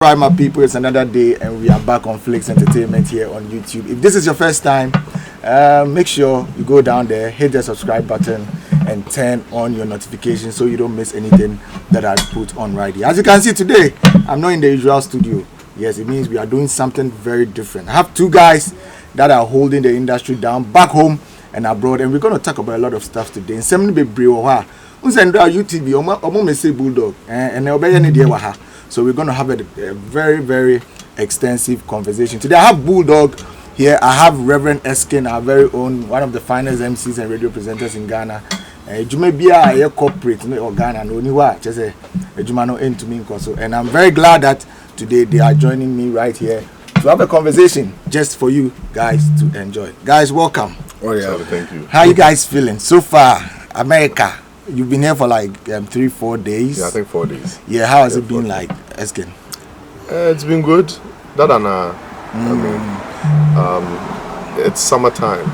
Right, my people, it's another day and we are back on Flix Entertainment here on YouTube. If this is your first time, make sure you go down there, hit the subscribe button and turn on your notifications so you don't miss anything that I put on right here. As you can see today, I'm not in the usual studio. Yes, it means we are doing something very different. I have two guys that are holding the industry down back home and abroad, and we're going to talk about a lot of stuff today. In some be brewa, UTV, omo say Bulldog, and so we're going to have a very, very extensive conversation. Today I have Bulldog here. I have Reverend Erskine, our very own, one of the finest MCs and radio presenters in Ghana. You may be a corporate or Ghana, no new just a Jumano end to me. And I'm very glad that today they are joining me right here to have a conversation just for you guys to enjoy. Guys, welcome. Oh yeah, thank you. How you guys feeling so far? America. You've been here for like 3-4 days. Yeah, I think 4 days. Yeah, how has it been like, Erskine? It's been good. It's summertime.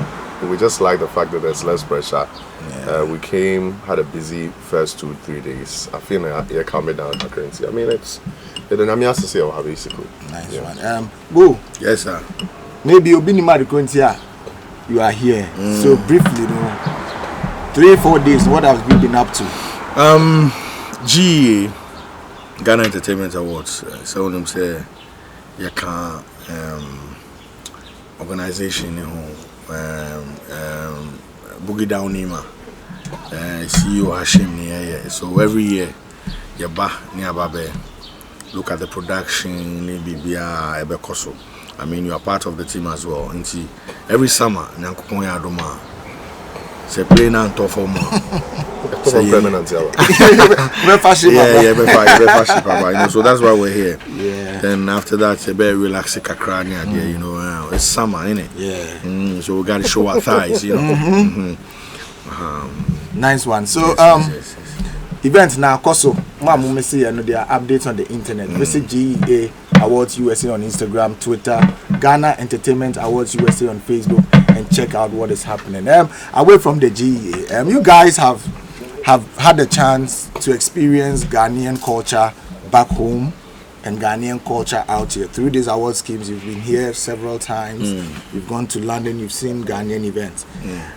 We just like the fact that there's less pressure. Yeah. We came, had a busy first 2-3 days. I feel like you're coming down the currency. I mean, it's has to say basically. Nice one. Boo. Yes, sir. Maybe you've been in my currency. You are here. So briefly, 3-4 days, what have you been up to? GEA, Ghana Entertainment Awards. Some of them say you can organization, Boogie Down Nima, CEO Hashim. So every year, you look at the production, I mean, you are part of the team as well. And see, every summer, say play now and tough for more. Say permanent, so that's why we're here. Yeah. Then after that, say very relaxing kakrania. It's summer, isn't it? Yeah. So we got to show our thighs, Nice one. So yes. events now, Koso, Mamu see there are updates on the internet. Visit GEA Awards USA on Instagram, Twitter, Ghana Entertainment Awards USA on Facebook, and check out what is happening. Away from the GEA, you guys have had the chance to experience Ghanaian culture back home and Ghanaian culture out here. Through these award schemes, you've been here several times. You've gone to London, you've seen Ghanaian events.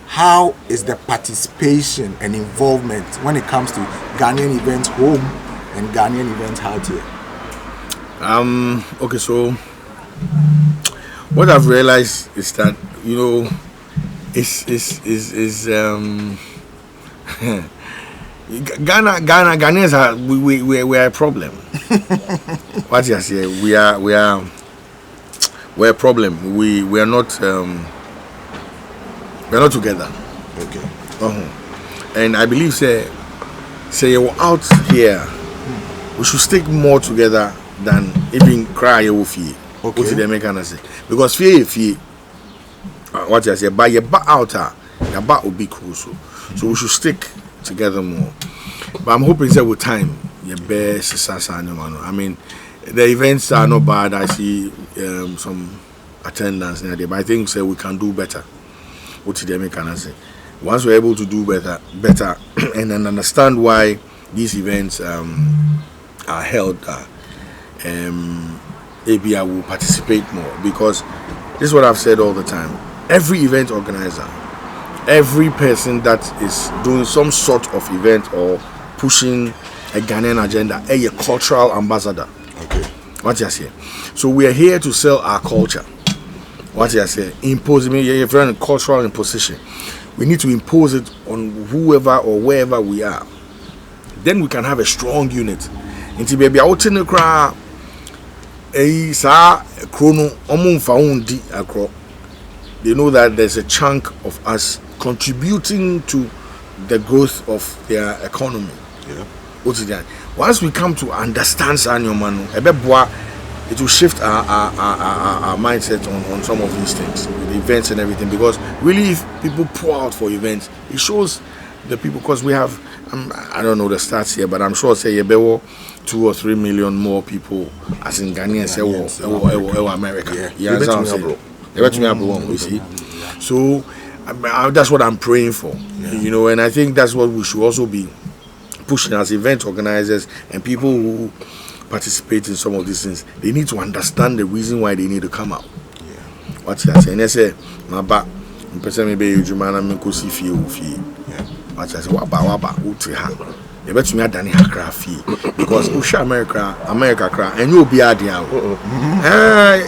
How is the participation and involvement when it comes to Ghanaian events home and Ghanaian events out here? Okay, so what I've realized is that Ghanaians are we are a problem. What you say? We're a problem. We are not together. Okay. And I believe say you're out here, we should stick more together than even cry your fear. Okay. What did they make say? Because fear. What you say? By your back out, your back will be crucial. So we should stick together more. But I'm hoping that with time, your best. I mean, the events are not bad. I see some attendance there, but I think we can do better. What did they make say? Once we're able to do better, and then understand why these events are held, ABI will participate more, because this is what I've said all the time. Every event organizer, every person that is doing some sort of event or pushing a Ghanaian agenda, a cultural ambassador. Okay. What you say? So we are here to sell our culture. What you say? Imposing a very cultural imposition. We need to impose it on whoever or wherever we are. Then we can have a strong unit. Until baby out in the crowd, chrono they know that there's a chunk of us contributing to the growth of their economy. Yeah. What's that? Once we come to understand it will shift our mindset on some of these things, with events and everything. Because really, if people pour out for events, it shows the people. Because we have, I don't know the stats here, but I'm sure say 2 or 3 million more people as in Ghanaians America. Yeah, you see. So that's what I'm praying for, and I think that's what we should also be pushing as event organizers and people who participate in some of these things, they need to understand the reason why they need to come out. What I say, and I say, my back, person maybe you jumana me ko si fie. What I say, waba uti ha. You bet me adani hakra fie because Usha America cra, and you be adia.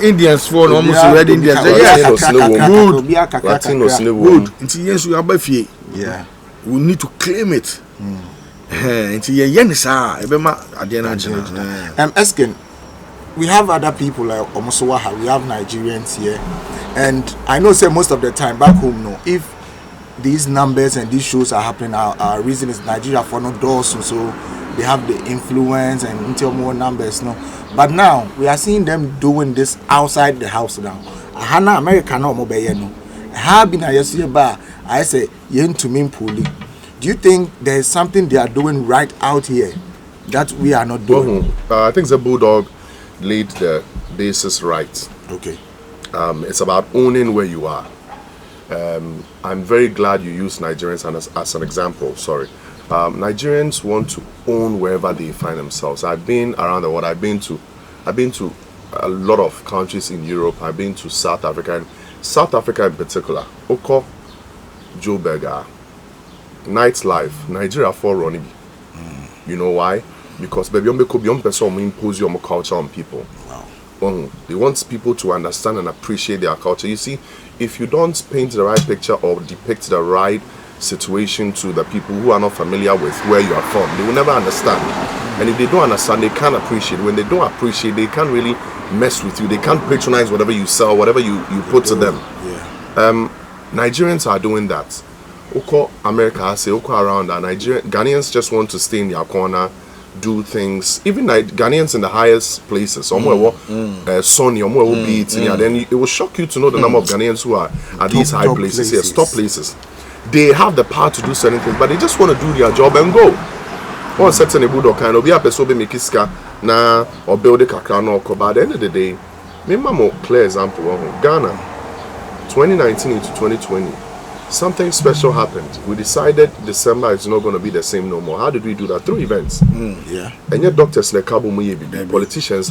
Indians for almost red Indians. Good. Latinos Good. Until yes, we are fie. Yeah. We need to claim it. Until yenisa, ebema adiana. Erskine, we have other people like Omosowaha, we have Nigerians here, and I know say most of the time back home, no, if these numbers and these shows are happening, our reason is Nigeria for no doors, so they have the influence and until more numbers, no. But now we are seeing them doing this outside the house now. Hana America no mo be no. Ha bi na yeso ba, I say yen to mean poli. Do you think there is something they are doing right out here that we are not doing? I think the Bulldog laid the basis right. Okay. It's about owning where you are. I'm very glad you use Nigerians as an example. Sorry. Nigerians want to own wherever they find themselves. I've been around the world. I've been to a lot of countries in Europe. I've been to South Africa. And South Africa in particular. Oko, Joburg, nightlife, Nigeria for running. You know why? Because baby, impose your culture on people. Wow. They want people to understand and appreciate their culture. You see, if you don't paint the right picture or depict the right situation to the people who are not familiar with where you are from, they will never understand. And if they don't understand, they can't appreciate. When they don't appreciate, they can't really mess with you. They can't patronize whatever you sell, whatever you put to them. Yeah. Nigerians are doing that. Oko America, I say Oko around that. Ghanaians just want to stay in their corner, do things. Even Ghanaians in the highest places, Sony, then it will shock you to know the number of Ghanaians who are at these high places. Yes, top places. They have the power to do certain things, but they just want to do their job and go. One certain Bulldog kind of be a person be makiska na or build a kakra no. But at the end of the day, me clear example. Ghana, 2019 into 2020. Something special happened. We decided December is not going to be the same no more. How did we do that? Through events. Yeah. And yet doctors like Kabu Muyebi, politicians,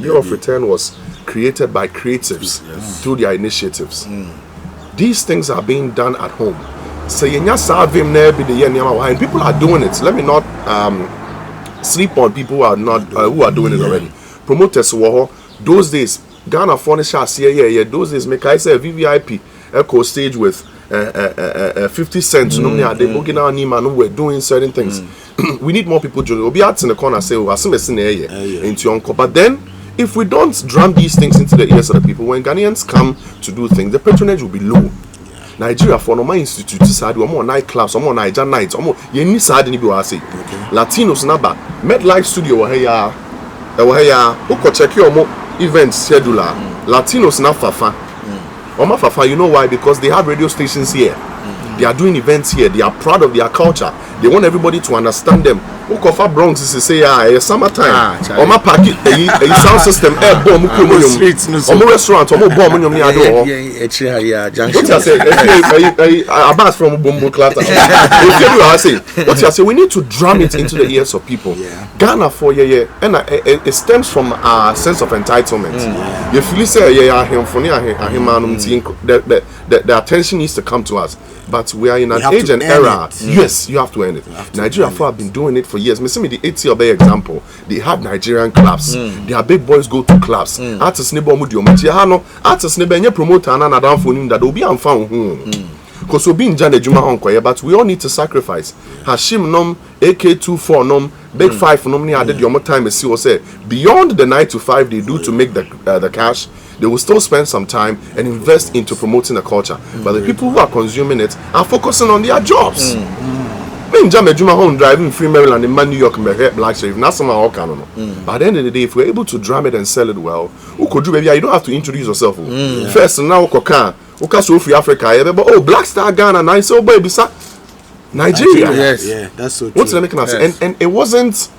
Year of Return was created by creatives through their initiatives. These things are being done at home. So and people are doing it. Let me not sleep on people who are not who are doing it already. Promoters those days, Ghana furniture those days make I say a VVIP echo stage with 50 cents. We're doing certain things. We need more people to be out in the corner say, but then if we don't drum these things into the ears of the people, when Ghanaians come to do things, the patronage will be low. Nigeria for no institute side more nightclubs, more Niger nights, more ye side ni bi say. Latinos naba MedLife studio who check your event scheduler. Latinos na fafa. Fafa, you know why? Because they have radio stations here. They are doing events here. They are proud of their culture. They want everybody to understand them. Ukofa Bronx is say summertime. Oma party a sound system bomb streets restaurant bomb what I say Abbas from Bombo Clatter. What I say we need to drum it into the ears of people. Ghana for and it stems from our sense of entitlement. If you say the attention needs to come to us. But we are in an age and era. Yes, you have to end it. Nigeria have been doing it for years. Me see me the 80 example. They have Nigerian clubs. Their big boys go to clubs. Artists neighbor mu dio artists neighbor nye promoter na down for him that will be unfound. Because we be in Jane Juma Honkoye, but we all need to sacrifice. Hashim nom, AK24 nom, Big 5 nom ni added your time see what say. Beyond the 9 to 5 they do to make the cash, they will still spend some time and invest into promoting the culture. But the people who are consuming it are focusing on their jobs. Me Jame Juma home driving free Maryland in New York Black Sheriff. That's some all can. But at the end of the day, if we're able to drum it and sell it well, who could do baby? You don't have to introduce yourself. First now so free Africa, but Black Star Ghana, nice old baby, sir. Nigeria. Yes, yeah, that's so true. What's the making us? And it wasn't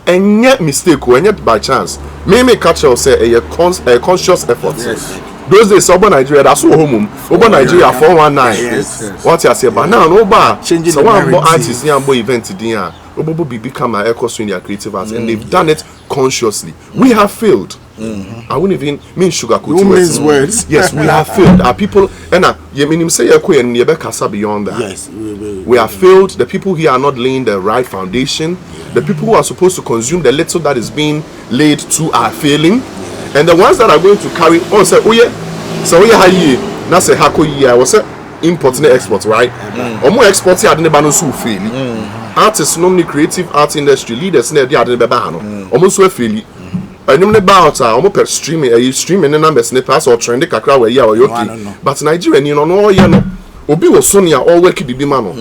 and yet mistake and yet by chance. Maybe catch or say a conscious effort. Yes. Those days, over Nigeria, that's so home. Over Nigeria, 419. Yes. What you say, but now, no bar. Changing so one more artists, yeah, more event today. Obobo become an echo in their creative arts, and they've done it consciously. We have failed. I wouldn't even mean sugarcoat words. Yes, we have failed. Our people, and you mean him say beyond that. Yes, we have failed. The people here are not laying the right foundation. The people who are supposed to consume the little that is being laid to are failing, and the ones that are going to carry on say, oh yeah, so yeah, how na say hako yeah, was say import and export, right? Or more export here than the so failing. Artists, normally creative art industry leaders, they are the bebano, almost so failing. I know about almost streaming the numbers in the past or trending kakra where you are okay. But Nigerian, you know, you know, Obi was Sonia all working be mano.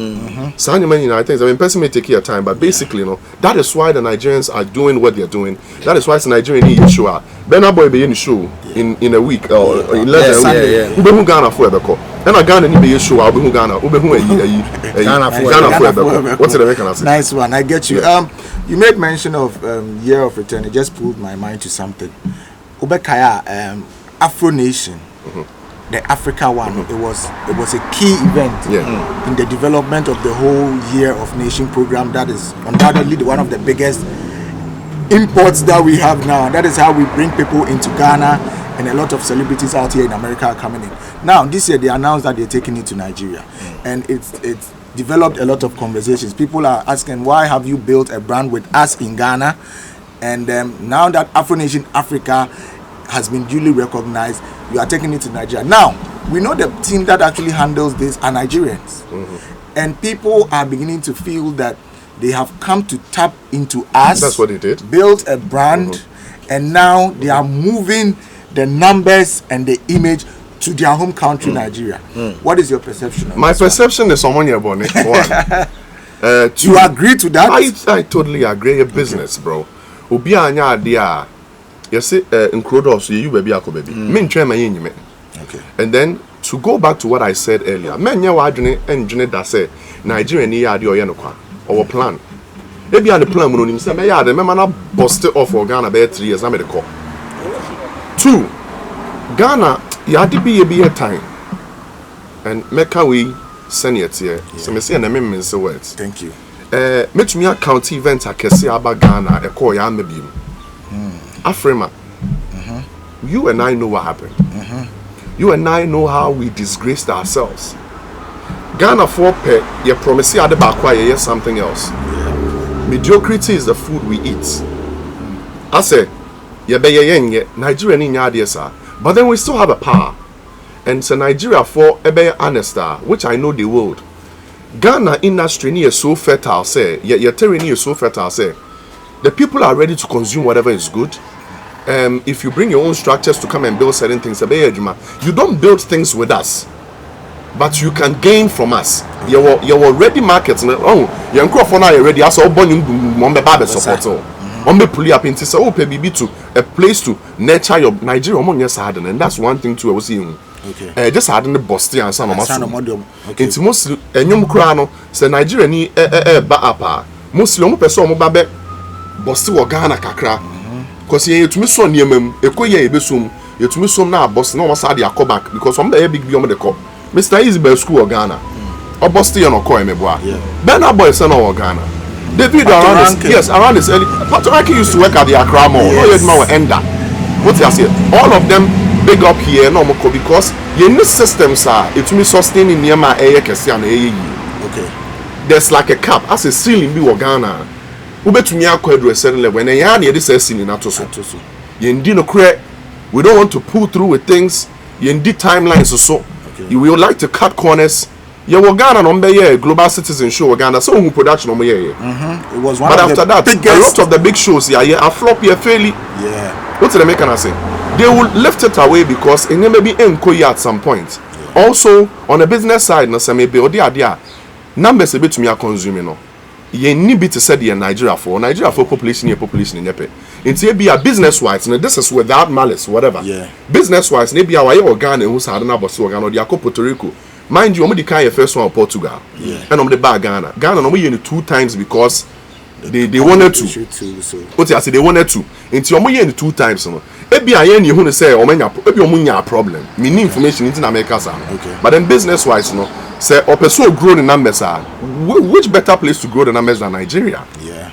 So I think I mean person may take your time, but basically, you know, that is why the Nigerians are doing what they're doing. That is why it's Nigerian need show up. Benna boy be in the show in a week or in less than a week. Ube who Ghana for the call. And I Ghana need be show. Ube who Ghana. Ube who Ghana for the call. What's the American? Nice one. I get you. You made mention of year of return. It just pulled my mind to something. Ube Kaya Afro Nation. The Africa one, it was a key event in the development of the whole Year of Nation program. That is undoubtedly one of the biggest imports that we have now. That is how we bring people into Ghana, and a lot of celebrities out here in America are coming in. Now this year they announced that they're taking it to Nigeria, and it's developed a lot of conversations. People are asking, why have you built a brand with us in Ghana? And now that Afro Nation Africa has been duly recognized, you are taking it to Nigeria. Now, we know the team that actually handles this are Nigerians. And people are beginning to feel that they have come to tap into us. That's what they did. Built a brand, and now they are moving the numbers and the image to their home country, Nigeria. What is your perception of My perception is someone you're born. You agree to that? I totally agree. A business, bro. Obi anya idea. You see, include you baby, baby. Okay. And then to go back to what I said earlier, men ya wadwene enwene da say Nigeria ni ya de oye no kwa. Our plan. Maybe the plan we no say me ya de me na bust off for Ghana be 3 years na me de call. 2. Ghana ya de be a time. And make we send it here. So me say na me say words. Thank you. Metumi account event akese aba Ghana e call ya mebim. Afrima, you and I know what happened. You and I know how we disgraced ourselves. Ghana for pay, you promise you at something else. Mediocrity is the food we eat. I say, Nigeria ni nyadiesa, but then we still have a power. And so Nigeria for honest, which I know the world. Ghana industry is so fertile, say, your terrain is so fertile, say. The people are ready to consume whatever is good. If you bring your own structures to come and build certain things, you don't build things with us, but you can gain from us. You're ready markets. Oh, you're ready. I saw Bonnie support. Pull up into to a place to nurture your Nigeria, and that's one thing too. I was seeing. Okay. Just adding the Boston and some of us. It's mostly a new crown. Say Nigeria ni ba Muslim person babe Boston or Ghana kakra. Because you to me so near mem, a quay besum, you to me so now, Boston almost had your call back because I'm the big beyond the call. Mr. Isabel School or Ghana or Boston or Coy Mebois. Ben our boy son or Ghana. David around this, yes, around this early. Patrick used to work at the Accra Mall. What I say, all of them big up here, no more because your new systems are it to me sustaining near my air. Okay. There's like a cap as a ceiling be Ghana. Ubetumi akwadru a certain level, and ya na this ceiling atoso. Yendi no kre. We don't want to pull through with things. Yendi timelines so. You will like to cut corners. You will Ghana no be global citizen show Ghana so who production no here. It was one but of after the that, a lot of the big shows here are flop here fairly. Yeah. What did the American say? They will lift it away because it may be enkoyi at some point. Also on the business side, no say maybe odia numbers a bit to me are consuming no. You need to say the Nigeria for population in yepe. It's be a business wise, and this is without malice, whatever. Yeah. Business wise, maybe our Ghana who's had another Ghana or the Puerto Rico. Mind you, I'm the kind of first one of Portugal. Yeah. And I'm the bad Ghana. Ghana only 2 times because they wanted to. What I say they wanted to. Into only 2 times. Maybe I ain't you say or maybe a problem. Me need information in America. Okay. But then business wise, say or pursue grow the numbers are which better place to grow the numbers than Nigeria? Yeah.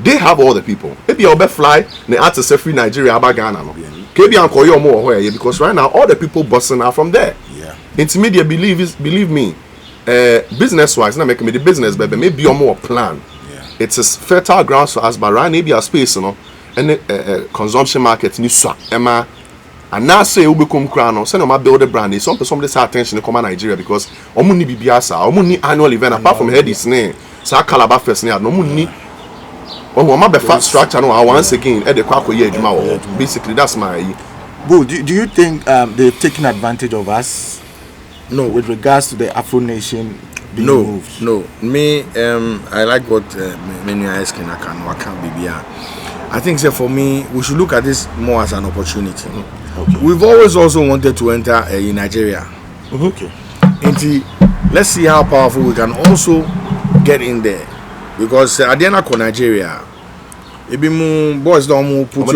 they have all the people. Maybe I'll be fly the artists free Nigeria about Ghana. No? Maybe I'm calling more here because right now all the people busting are from there. Yeah. Into media, believe me, business wise, not making me the business, but maybe you're more plan. Yeah. It's a fertile ground for us, but right maybe a space, you know, and consumption market ni swap. Emma, and now say we become crown. Send them build a brand. It's some say attention to come Nigeria because omuni bibiasa, omuni annual event apart from head is name. So Calabar first near no money. Oh, my fat structure. No, once again, at the Quaco year, basically that's my. Bull, do you think they've taken advantage of us? No, with regards to the Afro Nation being moved. No. Me, I like what many Erskine can be. I think so for me, we should look at this more as an opportunity. Okay. We've always also wanted to enter in Nigeria. Okay. Let's see how powerful we can also get in there, because at the end of Nigeria, boys don't put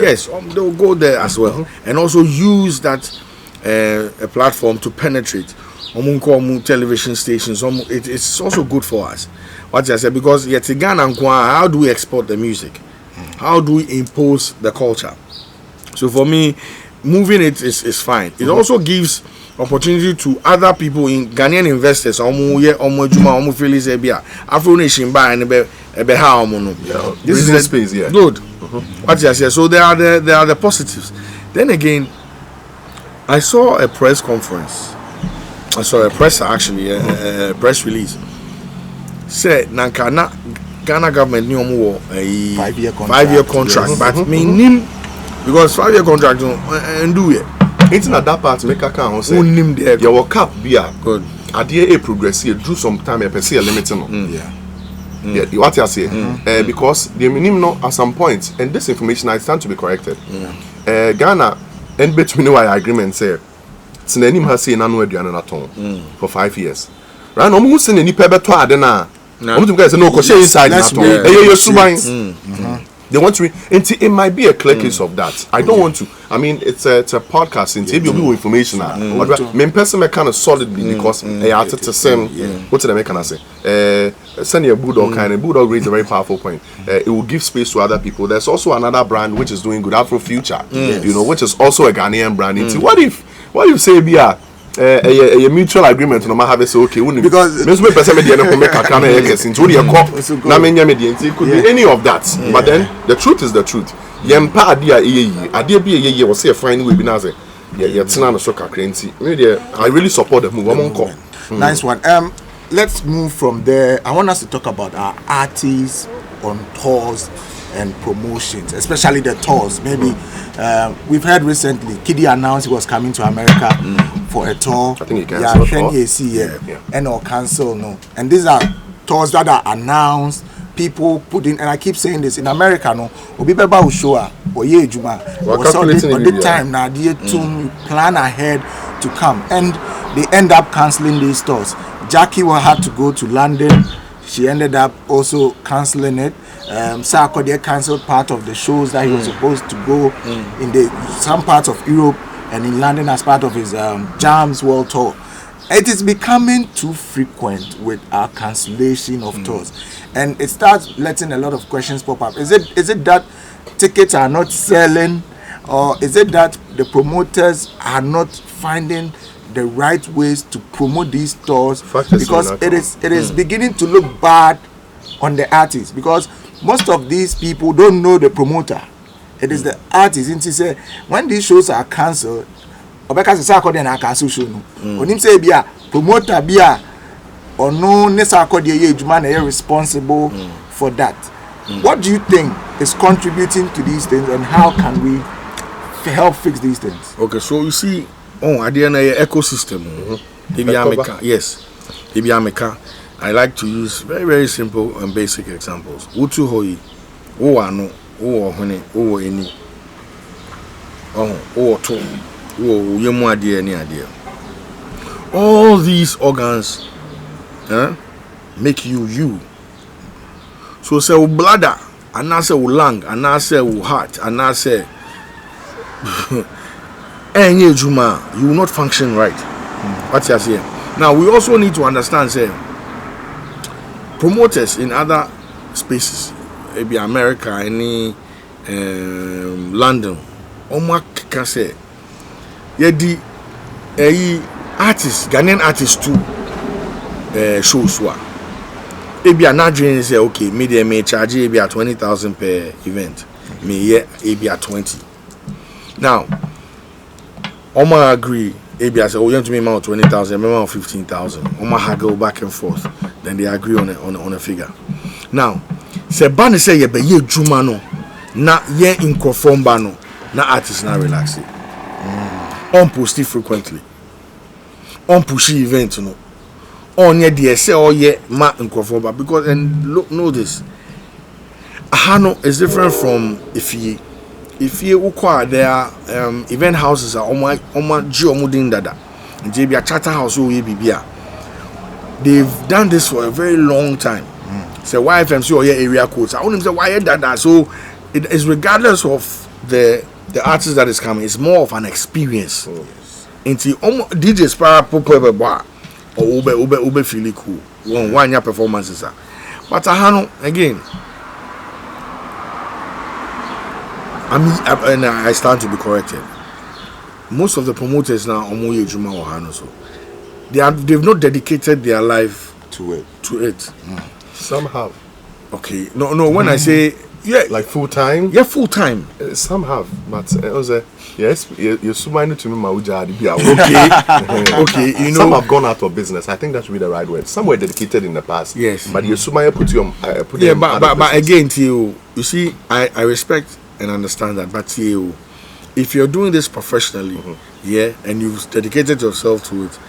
yes, they'll go there as well, and also use that a platform to penetrate television stations. It's also good for us. What I said, because yet Ghana, how do we export the music? How do we impose the culture? So for me, moving it is fine. It also gives opportunity to other people in Ghanaian investors. Afro Nation buy and this is space, yeah. Good. What I say. So there are the positives. Then again, I saw a press conference. I saw a press press release. Said Nankana Ghana government knew more a 5-year contract, yes. but because 5-year contract and do it. It's not that part make a count. Say there. Your cap be a Good. Idea a progressive do some time a per se limiting. Yeah, what you say? Because the minimum at some point, and this information I stand to be corrected. Ghana and between our agreement say it's the name has seen annual for 5 years. Right? No more seen any paper to add na. No, guys no question inside that. They want to it might be a clear case of that. I don't want to. I mean, it's a podcast. It's a information. Me person me kind of solidly because at the same. What did I make? Can I say? Send a Bulldog kind of Bulldog raised a very powerful point. It will give space to other people. There's also another brand which is doing good, Afro Future. You know, which is also a Ghanaian brand. What if say be a mutual agreement no matter say okay because me person me dey no make akana e kesin to dey call na me nya me dey it could be any of that but then the truth is the truth yempa ade a eye bi eye we say fine we be na say ye tena no so kakra nti me dey I really support the move nice one. Let's move from there. I want us to talk about our artists on tours and promotions, especially the tours. Maybe we've heard recently Kiddy announced he was coming to America for a tour. I think he canceled. And or cancel no. And these are tours that are announced. People put in, and I keep saying this in America no. Obi beba will show up or ye juma. On the time now to plan ahead to come, and they end up canceling these tours. Jackie will have to go to London. She ended up also cancelling it. Sarkodie cancelled part of the shows that he was supposed to go in some parts of Europe and in London as part of his Jams World Tour. It is becoming too frequent with our cancellation of tours, and it starts letting a lot of questions pop up. Is it that tickets are not selling, or is it that the promoters are not finding the right ways to promote these tours? Because it is beginning to look bad on the artists, because most of these people don't know the promoter. It is the artists. And say when these shows are cancelled, Obeka say akode na cancel show no. Onim say bia promoter bia or no nesa akode ye ejuma na responsible for that. What do you think is contributing to these things, and how can we help fix these things? Okay, so you see, at the end of the ecosystem, I like to use very, very simple and basic examples. Utu hoi, ano, hone, eni, to, yemu idea, any idea. All these organs make you. So say bladder, and I say lung, and I say heart, and I say you will not function right. What you saying? Now we also need to understand, say, promoters in other spaces, maybe America, any London, Oma can say, Yedi, artists, Ghanaian artists too, shows wa. Maybe a Nigerian say, okay, media may charge maybe at 20,000 per event, me maybe at 20. Now, Oma agree. Maybe I say, oh, you want to make amount 20,000, amount 15,000. Oma haggle back and forth. Then they agree on a figure. Now, say Bani say ye be ye jumano, na ye in conform bano, na artist na relax it. On post it frequently. On push event, no. On ye de say oh ye ma in conform because and look know this. Ahano is different from if you acquire their event houses are oma geomudin dada. JB a charter house or bibia. They've done this for a very long time. So why FMC or your area codes? I want to say why dada. So it is regardless of the artist that is coming, it's more of an experience. Into DJ Spara Popo bar or ube feel cool. One year performances are. But Ahano again. I stand to be corrected. Most of the promoters now Omoye Juma or Hanoso. They've not dedicated their life to it. Some have. Okay. No, when I say like full time? Yeah, full time. Some have, but yes, you're so minded to me, Mauja. Okay, you know. Some have gone out of business. I think that should be the right word. Some were dedicated in the past. Yes. But you Sumaya put you put yeah, but again, you see, I respect and understand that, but if you're doing this professionally, and you've dedicated yourself to it,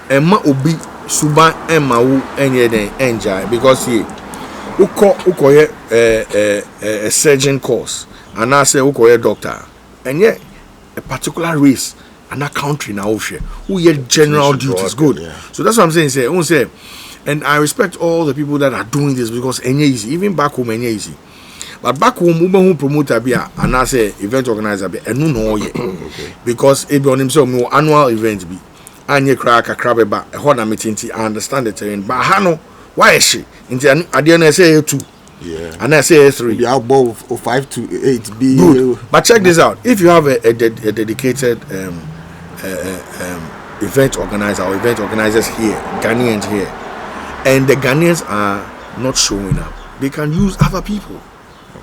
Emma Obi Suba Emma Wu enjoy because uko a surgeon course and I say uko a doctor and yet a particular race and a country now who yet general duties good. So that's what I'm saying. Say, and I respect all the people that are doing this because any easy, even back home any easy. But back home, who promoter be and I say event organizer be and no yet because it be on himself no annual event be and ye crack a crab back a hot meeting. I understand the terrain, but Hano, why is she? I didn't say 2, and I say 3. Be out both 5 to 8 be good. But check this out: if you have a dedicated event organizer or event organizers here, Ghanaians here, and the Ghanaians are not showing up, they can use other people.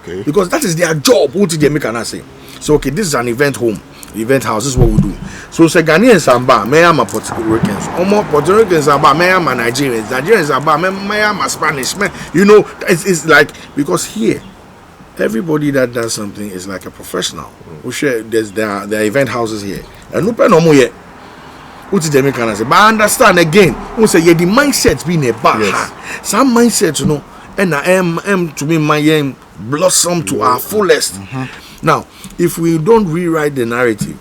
Okay. Because that is their job. What did they make an say? So okay, this is an event home, event house. This is what we do. So say Ghanaians are bad, me am a Puerto Ricans. Puerto Ricans are bad, me am a Nigerians. Nigerians are bad, me am a Spanish. You know, it's like because here, everybody that does something is like a professional. We share there are event houses here. And no more yet. What did they make an say? But I understand again. We say the mindset being a bad. Yes. Some mindset, you know, and I am to me my aim. Blossom to our fullest. Now, if we don't rewrite the narrative,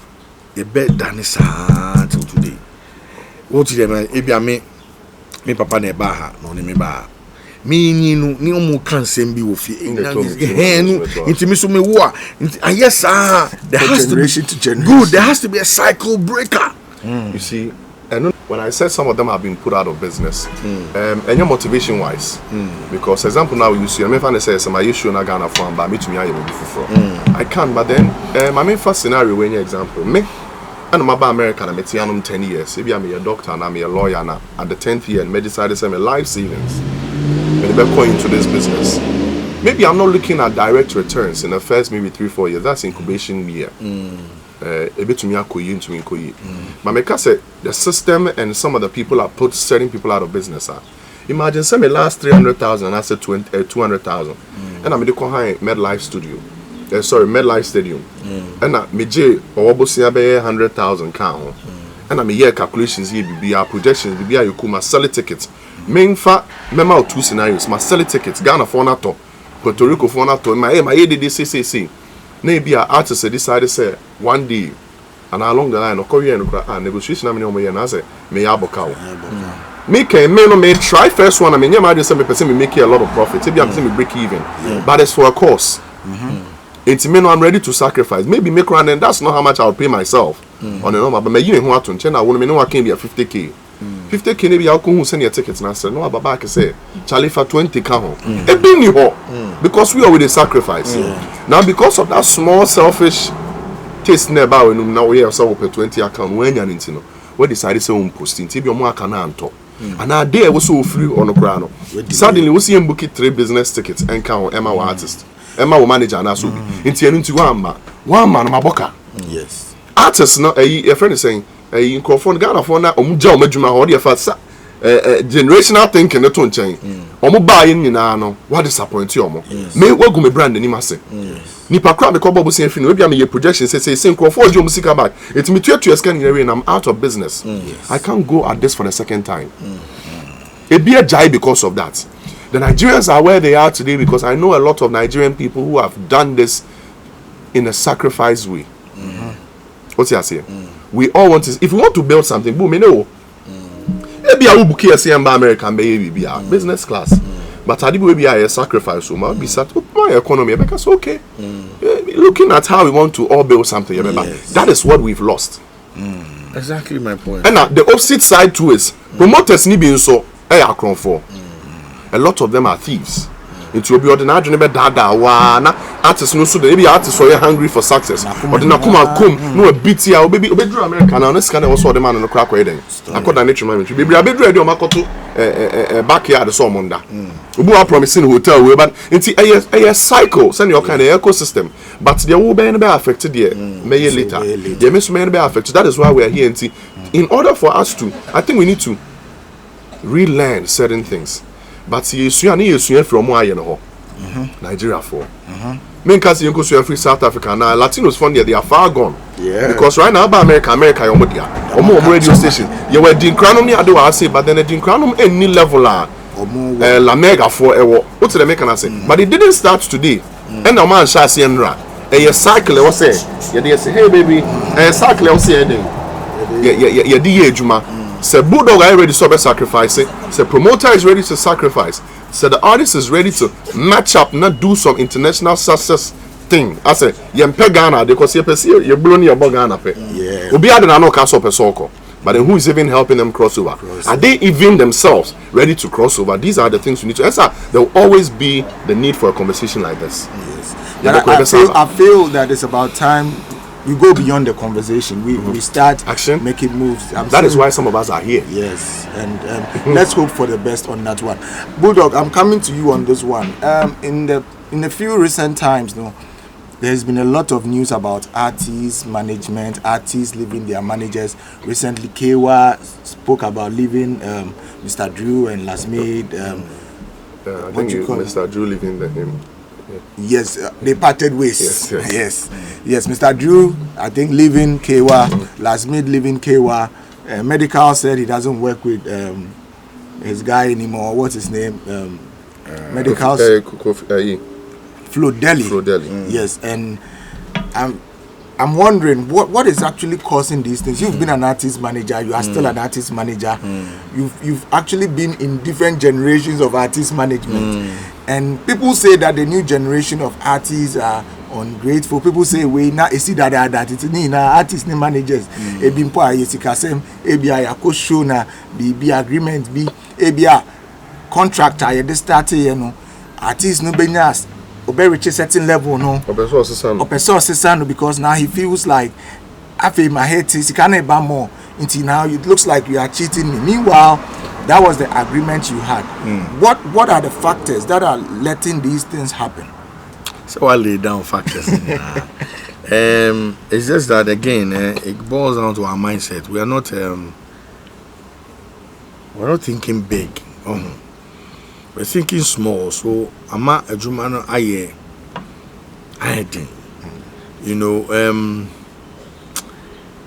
the bet done is until today. What did they me papa ne baha no ne me ba me ni no ni omo kan sem bi wo fi intimi so me wo and yes there has to be good, there has to be a cycle breaker. You see, and when I said some of them have been put out of business, and your motivation wise, because example now you see, I mean, if I say some issue na Ghana farm, but me to me I will be for. I can, but then I mean, first scenario when your example me, and I'm about America, I'm 10 years. Maybe I'm a doctor and I'm a lawyer now. At the 10th year, and I decided to say my life savings, and I'm going into this business. Maybe I'm not looking at direct returns in the first maybe 3-4 years. That's incubation year. A bit to me, into me. But because the system and some of the people have put certain people out of business. Imagine some last 300,000 and I said 200,000, and I'm in the MedLife Studio. MedLife Stadium. And I me J or 100,000 count. And I'm year calculations here be our projections be you come sell tickets. Main fa member 2 scenarios. My sell tickets Ghana for NATO, Puerto Rico for NATO. My ADDCCC. Maybe our artists decided say one day and along the line of Korean negotiation. I mean, I say may aboka. May try first one. I mean, you might just say me make a lot of profit. Maybe I'm saying me break even, but it's for a course. It's me no, I'm ready to sacrifice. Maybe make run, and that's not how much I'll pay myself on a normal. But me you know what to change. I want me know I can be a 50K. 50k maybe I'll come send your tickets and I said, no, Baba can say, Charlie for 20 come home. It been because we are with a sacrifice. Now, because of that small selfish taste nearby, now we have so 20 account when you're into we decided to post in Tibio Marcananto. And our day was so free on the ground. Suddenly, we see him book 3 business tickets and count Emma artist. Emma will manage and also into one man, my boca. Yes. Artists, no, a friend is saying, in Crawford Ghana for now, Joe Majuma, or the first generational thinking, the tone chain. Omo buying in ano, what disappoint you? May work with brand in Imase. Nipa crab the couple saying, maybe I'm a projection, say, Crawford, Joe Musica back. It's me to Erskine area and I'm out of business. I can't go at this for the second time. It be a jai because of that. The Nigerians are where they are today because I know a lot of Nigerian people who have done this in a sacrifice way. What's he saying? We all want to, if we want to build something, boom, you know. Maybe I will book here, say, American baby, business class. But I will be a sacrifice, so I'll be sat with my economy because, okay, looking at how we want to all build something, that is what we've lost. Exactly my point. And now, the opposite side too is promoters need being so, a lot of them are thieves. Into be ordinary never dada wana artists no so they be artists so hungry for success or the nakuma come no a beat here baby obedru America now this kind of also the man no crack then according nature man be abedru ade o makoto backyard so monda obu are promising hotel we but into a cycle send your kind of ecosystem but there will be affected there may later there may be affected. That is why we are here in order for us to, I think we need to relearn certain things. But you from where you know Nigeria for. Main case you go to free South Africa now. Latinos from there they are far gone. Yeah. Because right now about America you more radio station. You were Dean Cranum near do I say, but then the Dean Cranum any level La Mega for what's the American say? But it didn't start today. And the man shall see and run. A cycle was say, yeah, say, hey baby, a cycle was say, yeah, Juma. Say Bulldog are ready to sacrifice. Say promoter is ready to sacrifice. Say the artist is ready to match up, not do some international success thing. I say, Yempe Ghana, because you're blowing your Ghana. Yeah. Obi adena no castle per soko. But then who is even helping them cross over? Are they even themselves ready to cross over? These are the things we need to answer. There will always be the need for a conversation like this. Yes. I feel that it's about time we go beyond the conversation. We start action, making moves. That is why some of us are here. Yes, and let's hope for the best on that one. Bulldog, I'm coming to you on this one. In the few recent times, there's been a lot of news about artists, management, artists leaving their managers. Recently, Kewa spoke about leaving Mr. Drew and Last Made. I think Mr. Drew leaving him. Yes, they parted ways. Yes. Mr. Drew, I think, leaving Kewa. Last Made leaving Kewa. Medical said he doesn't work with his guy anymore. What's his name? Medical. Flo Deli. Yes, and I'm wondering what is actually causing these things. You've been an artist manager. You are still an artist manager. You've actually been in different generations of artist management. And people say that the new generation of artists are ungrateful. People say we now see that it's artists ni managers. Ebimpo ayesika ebia yakosho na be agreement be ebia contractor ye dey start artists no benyas obe reach a certain level because now he feels like after my head is he can't buy more until now it looks like you are cheating me. Meanwhile, that was the agreement you had. What are the factors that are letting these things happen? So I lay down factors. It's just that again, it boils down to our mindset. We are not we're not thinking big. We're thinking small. So ama ejumano aye ding. You know,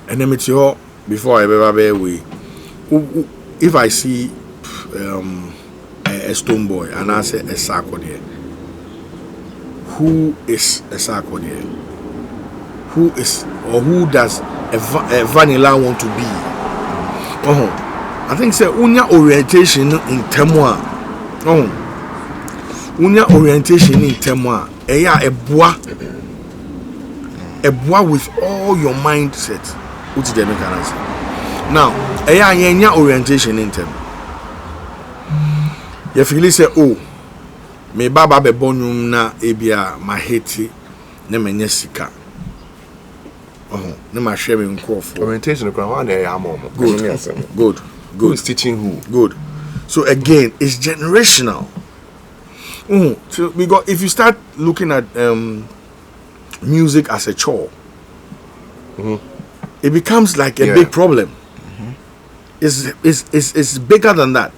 and then before I ever be away. If I see a stone boy and I say a sacco there, who is a sacco there? Who is or who does a vanilla want to be? I think say unya orientation in temwa. Unya orientation in temwa. Eya a bois with all your mindset. What did they make an answer? Now, anya orientation in term. You feel say, oh, me baba be bonum na ebia ma heti na menye sika. Oh, na ma share me nkrofo. Orientation one Good. Who is teaching who? Good. So again, it's generational. So we got, if you start looking at music as a chore, it becomes like a big problem. It's bigger than that.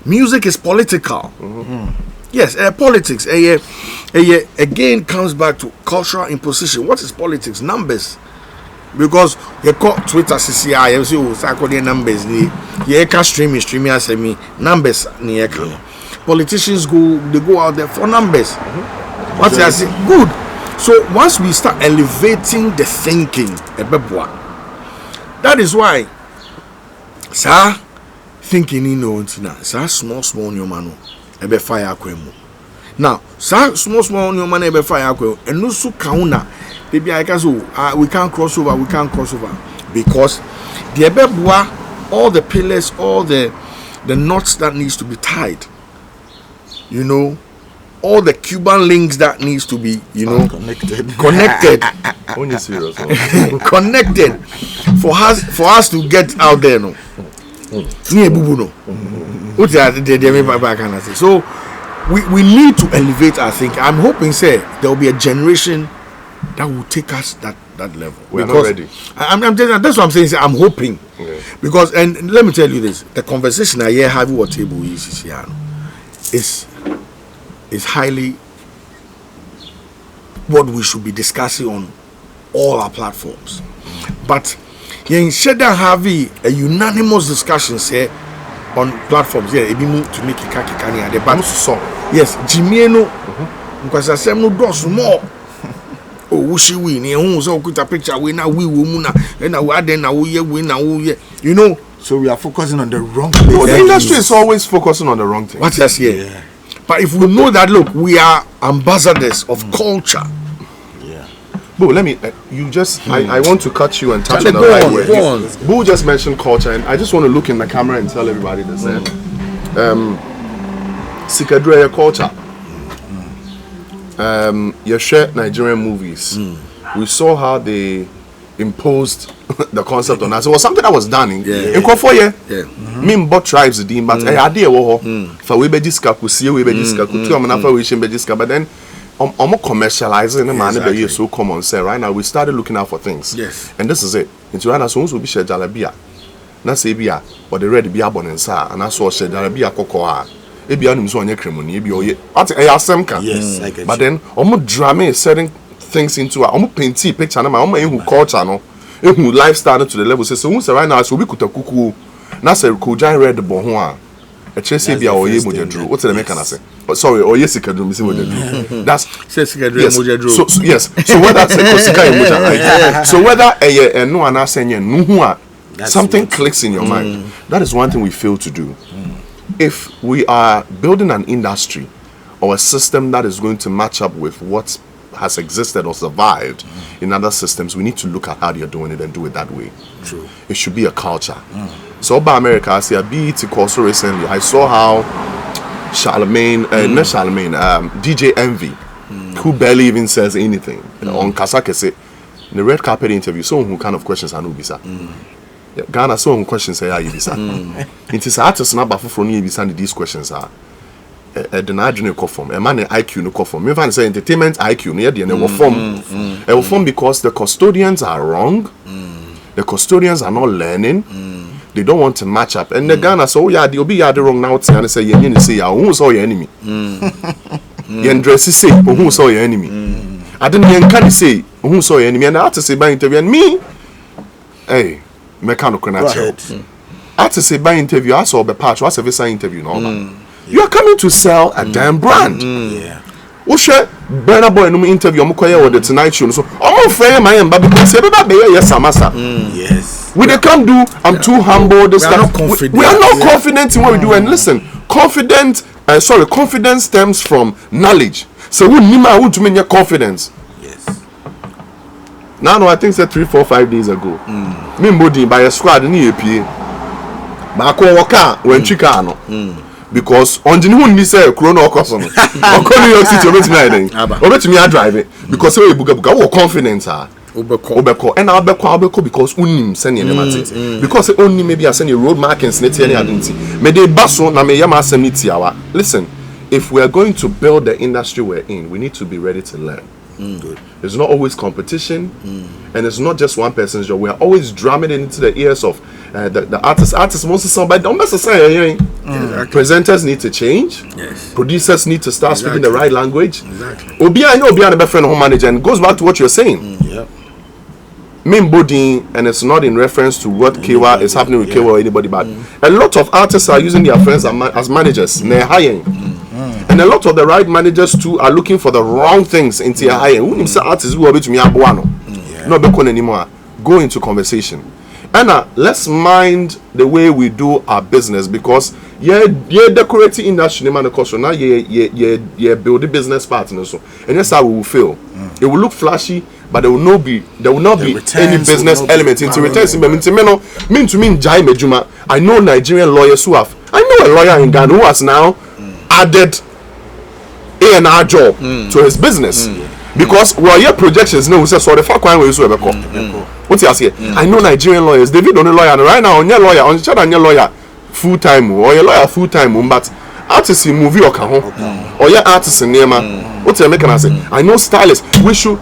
Music is political. Yes, politics. Again, comes back to cultural imposition. What is politics? Numbers. Because you call Twitter CCI, you see, oh, the numbers. You can streaming as me numbers. Politicians go out there for numbers. What I say? Good. So once we start elevating the thinking, that is why, sir, thinking in no sir, small new man, ebe fire kwemu. Now, sir, small new man, ebe fire kwemu, and no so kauna. Maybe I can say, we can't cross over, because the ebebwa, all the pillars, all the knots that needs to be tied. You know, all the Cuban links that needs to be, connected. Only serious. Connected for us to get out there. No. So we need to elevate our thinking. I'm hoping, say, there will be a generation that will take us that level. We're not ready. That's what I'm saying. I'm hoping, because, and let me tell you this: the conversation I hear having what table is here is highly what we should be discussing on all our platforms. But you should have a unanimous discussion, say, on platforms. Yeah, it be moved to make it kaki at the back. Yes, Jimieno, because I said no does more. Oh, wushi we ni so put a picture we now we woman and now you know. So we are focusing on the wrong place. No, the industry is always focusing on the wrong thing. What else here? Yeah. But if we know that, look, we are ambassadors of culture. Yeah. Boo, let me. You just. I want to cut you and touch on the right way. Go on. Boo just mentioned culture, and I just want to look in the camera and tell everybody this. Sikadre culture. You share Nigerian movies. We saw how they imposed the concept on us. It was something that was done in Kofoye. Me but tribes the but idea for we be discuss see we be discuss to am na for we be discuss, but then commercializing the man be so common say right now we started looking out for things. Yes. And this is it. Into right now so we be share jalabia. Na say bia or the red bia bonensa and I saw share jalabia kokoa. Ebi anu so onye kremoni ebi oye. What asem kan. Yes, I get. But then drama certain things into painty picture na who culture no. Who lifestyle to the level say so who say right now so we kutakuku na say Kojan red bo ho a e chere say bia oye mojadru. What the make can say? Sorry, oye sikadru mi say mojadru. That's say sikadru mojadru. So yes. So whether say kosika mojadru. So whether eye no ana say no hu a something clicks in your mind. That is one thing we fail to do. If we are building an industry or a system that is going to match up with what has existed or survived in other systems, we need to look at how you're doing it and do it that way. True. It should be a culture. So by America, I see a BET course recently. I saw how DJ Envy, who barely even says anything on Kasakese, in the red carpet interview, so who kind of questions Anubisa. Ghana so on questions say you bisa. It is artists na bafo from you bisa these questions are. The Nigerian call form. A man IQ no call form. Me find say entertainment IQ no dey no form. E form because the custodians are wrong. The custodians are not learning. They don't want to match up. And the Ghana so yeah, they be the wrong now and say you say who saw your enemy. You dress say who saw your enemy. I didn't can say who saw your enemy and I have to say by interview and me. Hey, mechanical natural. I have to say by interview, I saw the patch, what's a visa interview, no? You are coming to sell a damn brand. Yeah. Ushe, Burna Boy, no interview, I'm going with the Tonight Show. So, I'm afraid I am, but because everybody, yes, Samasa. Yes. We they can't do, I'm too humble. This we are not confident. We are not confident in what we do. And listen, confidence stems from knowledge. So, we need to mean your confidence. Yes. Now I think say 3, 4, 5 days ago. Me mbodi by a squad ni APA. Ba ko waka when chika no. Because on the new ni say corona okoso no. Oko New York City obetimi aden. Obetimi a drive it because we buga wo confidence ah. Obeko and Obeko because unim send your name because only maybe I send you road markings net any identity. Me de baso na me yama semiti awa. Listen, if we are going to build the industry we're in, we need to be ready to learn. Good. It's not always competition, and it's not just one person's job. We are always drumming it into the ears of the artists. Artists want to sound, but don't mess say. Presenters need to change. Yes. Producers need to start speaking the right language. Exactly. Obi, I know Obi and a friend home manager, and it goes back to what you're saying. Yep. Boding, and it's not in reference to what Kewa is happening with Kewa or anybody, but a lot of artists are using their friends as managers. They're hiring. And a lot of the right managers too are looking for the wrong things into your hiring. Who say artists who are to me no becon anymore. Go into conversation. And let's mind the way we do our business because decorating industry man cost now build a business partner so and that's how we will feel. It will look flashy, but there will not be any business element into returns. Mean to me Jai Mejuma. I know Nigerian lawyers who have. I know a lawyer in Ghana who has now added A&R job to his business because your projections no we say sorry for kwan we so be come. What you say? I know Nigerian lawyers. David only lawyer right now on your lawyer on chat on your lawyer full time or your lawyer full time but artist in movie or your artist in nema. What you make I say? I know stylists. We should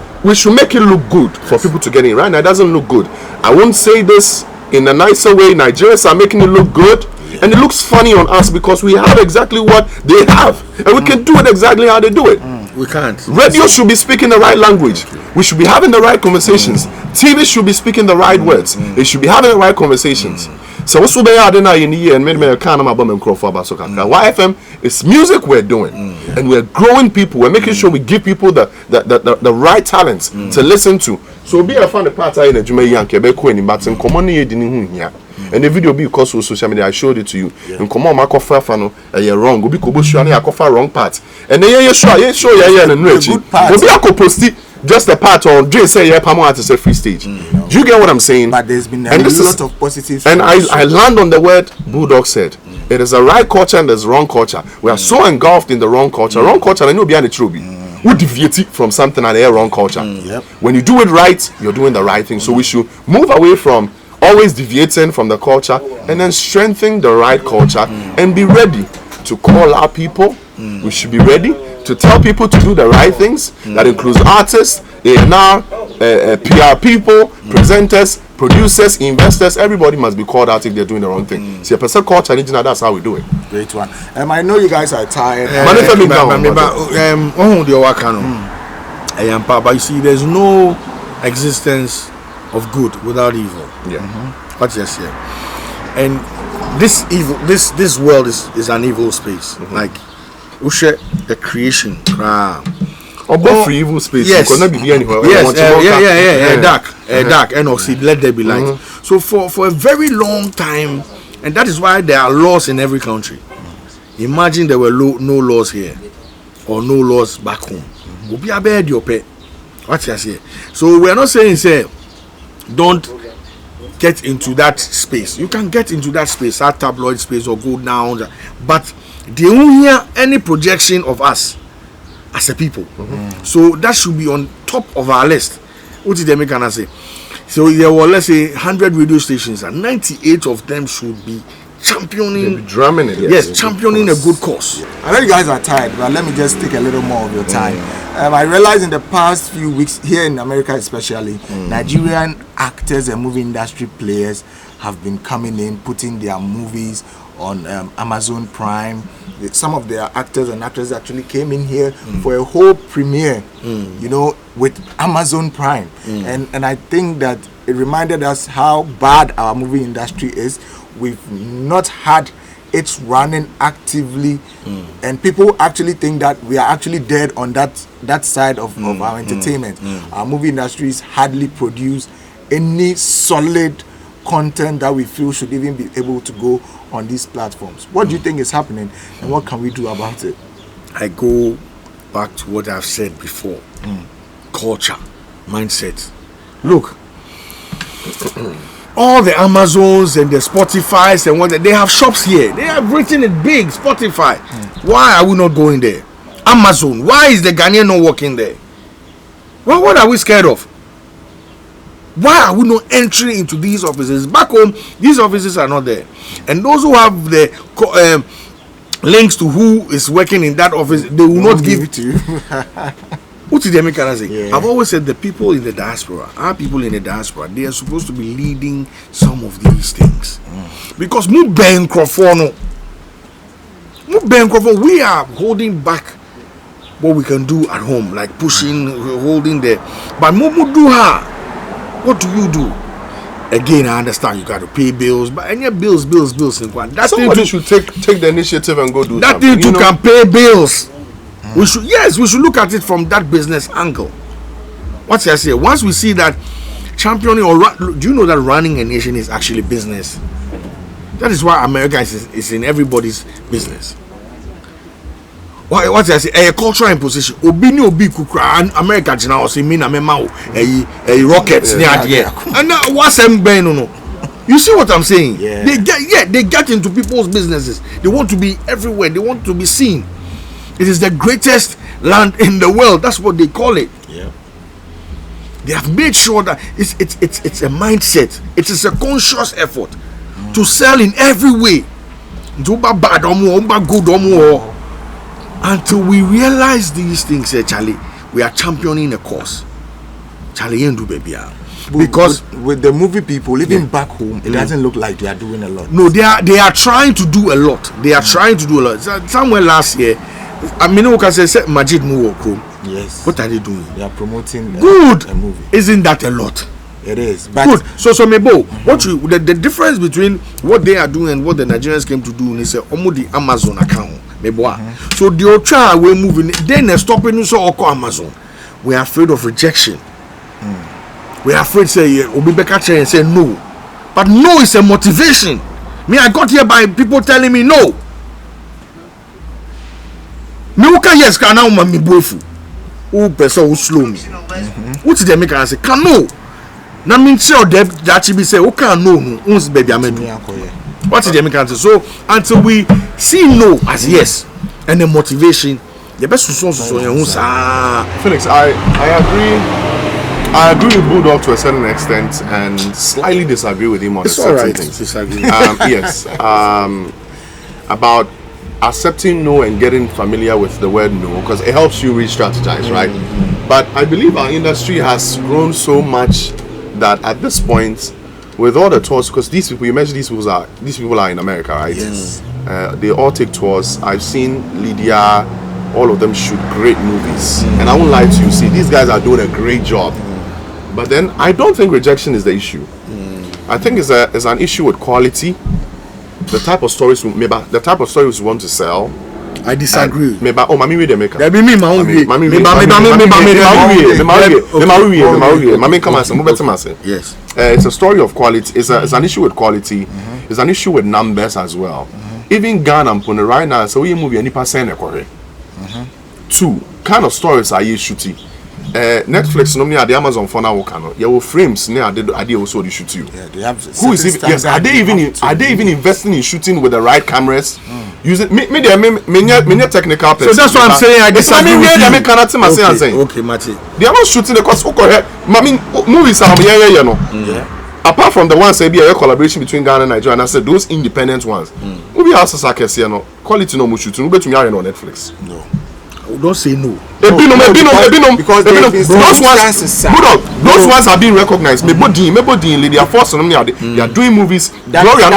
make it look good for people to get in. Right now it doesn't look good. I won't say this in a nicer way. Nigerians are making it look good. And it looks funny on us because we have exactly what they have. And we can do it exactly how they do it. We can't. Radio should be speaking the right language. We should be having the right conversations. TV should be speaking the right words. They should be having the right conversations. So what's we are doing in the year and many kind of album and crop for about YFM is music we're doing. And we're growing people. We're making sure we give people the right talents to listen to. So be a fan of part in the Jamaican Quebec but in common here. And the video be because of social media, I showed it to you. And come on, Marco Fafano, you're wrong. Obi Kobushani, I cover wrong part. And then you show and Obi Ako posti just a part on Jay say yeah, Pamo at a free stage. Do you get what I'm saying? But there's been a lot of positives. And I land on the word Bulldog said. It is a right culture and there's wrong culture. We are so engulfed in the wrong culture. Wrong culture, I know behind the truth. We deviate from something and a wrong culture. When you do it right, you're doing the right thing. So we should move away from always deviating from the culture and then strengthen the right culture and be ready to call our people. We should be ready to tell people to do the right things. That includes artists, A&R, PR people, presenters, producers, investors. Everybody must be called out if they're doing the wrong thing. See, a person culture, that's how we do it. Great one. I know you guys are tired. But you see, there's no existence of good without evil. What's just here? And this evil, this world is an evil space. Like Ushe, the creation. Or for evil space. Yes. Yes. Dark. And also let there be light. So for a very long time, and that is why there are laws in every country. Imagine there were no laws here or no laws back home. We'll be a bad your pet. What's just here? So we're not saying say don't get into that space. You can get into that space, that tabloid space, or go down, but they won't hear any projection of us as a people. So that should be on top of our list. What did they can say? So there were, let's say, 100 radio stations, and 98 of them should be championing, drumming it. Yes, championing a good cause. I know you guys are tired, but let me just take a little more of your time. I realized in the past few weeks here in America, especially, Nigerian actors and movie industry players have been coming in, putting their movies on Amazon Prime. Some of their actors and actresses actually came in here for a whole premiere, with Amazon Prime. And I think that it reminded us how bad our movie industry is. We've not had it running actively, and people actually think that we are actually dead on that side of our entertainment. Our movie industries hardly produce any solid content that we feel should even be able to go on these platforms. What do you think is happening, and what can we do about it? I go back to what I've said before. Culture, mindset. Look, all the Amazons and the Spotifys and what they have shops here. They have written it big, Spotify. Why are we not going there? Amazon, why is the Ghanaian not working there? Well, what are we scared of? Why are we not entering into these offices? Back home, these offices are not there. And those who have the links to who is working in that office, they will not give it to you. What did they make us say? Yeah. I've always said the people in the diaspora, our people in the diaspora, they are supposed to be leading some of these things. Because we are holding back what we can do at home, like pushing, holding there. But what do you do? Again, I understand you got to pay bills, but any bills. That Somebody should take the initiative and go do that something. thing too can pay bills. We should look at it from that business angle. What I say, once we see that championing do you know that running a nation is actually business? That is why America is in everybody's business. What I say, a cultural imposition. Obi kukra America now say me na mema a rockets near here. And now what's them no. You see what I'm saying? Yeah. They get into people's businesses. They want to be everywhere. They want to be seen. It is the greatest land in the world. That's what they call it. Yeah. They have made sure that it's a mindset. It is a conscious effort to sell in every way. Until we realize these things, Charlie, we are championing a cause. Charlie, you do baby. Because with the movie people, even back home, it doesn't look like they are doing a lot. No, they are trying to do a lot. Somewhere last year, I mean, you can say Majid Muwokro. Yes. What are they doing? They are promoting a movie. Isn't that a lot? It is. But good. So Mebo, the difference between what they are doing and what the Nigerians came to do is the Amazon account. So the Ocha we're moving, then they're stopping us all Amazon. We are afraid of rejection. We are afraid say Obi Bekache and say no. But no is a motivation. Me, I got here by people telling me no. Me uka yes can now me bofu. Who person who slow me. What did they make us say? Can no. Na mean say that be say okay no uns baby amedu. What did they make us say? So until we see no as yes and the motivation, the best so Felix, I agree with Bulldog to a certain extent and slightly disagree with him on certain things. Disagree. Yes. About accepting no and getting familiar with the word no, because it helps you re-strategize, right? But I believe our industry has grown so much that at this point, with all the tours, because these people, you mentioned these people are in America, right? Yes. They all take tours. I've seen Lydia, all of them shoot great movies, and I won't lie to you. See, these guys are doing a great job. But then I don't think rejection is the issue. I think it's an issue with quality. The type of stories we want to sell. I disagree. Mami read the maker. That be me, my own. Yes. It's a story of quality. It's an issue with quality. It's an issue with numbers as well. Even Ghana and Pune right now, so we movie any percent equally. Two kind of stories are you shooting. Netflix no near the Amazon for now can you frames near the idea also they shoot you. Yeah, they have. Who is even, yes, are they even investing in shooting with the right cameras? Using me technical person. So that's what I'm saying. I disagree with you. Okay, Mati. They are not shooting the cost. Movies are apart from the ones say be a collaboration between Ghana and Nigeria, and I said those independent ones. Movie houses are quality no more shooting. We bet you are on Netflix. No. Don't say no. Because those ones are being recognized. They are forced on them. They are doing movies. Gloria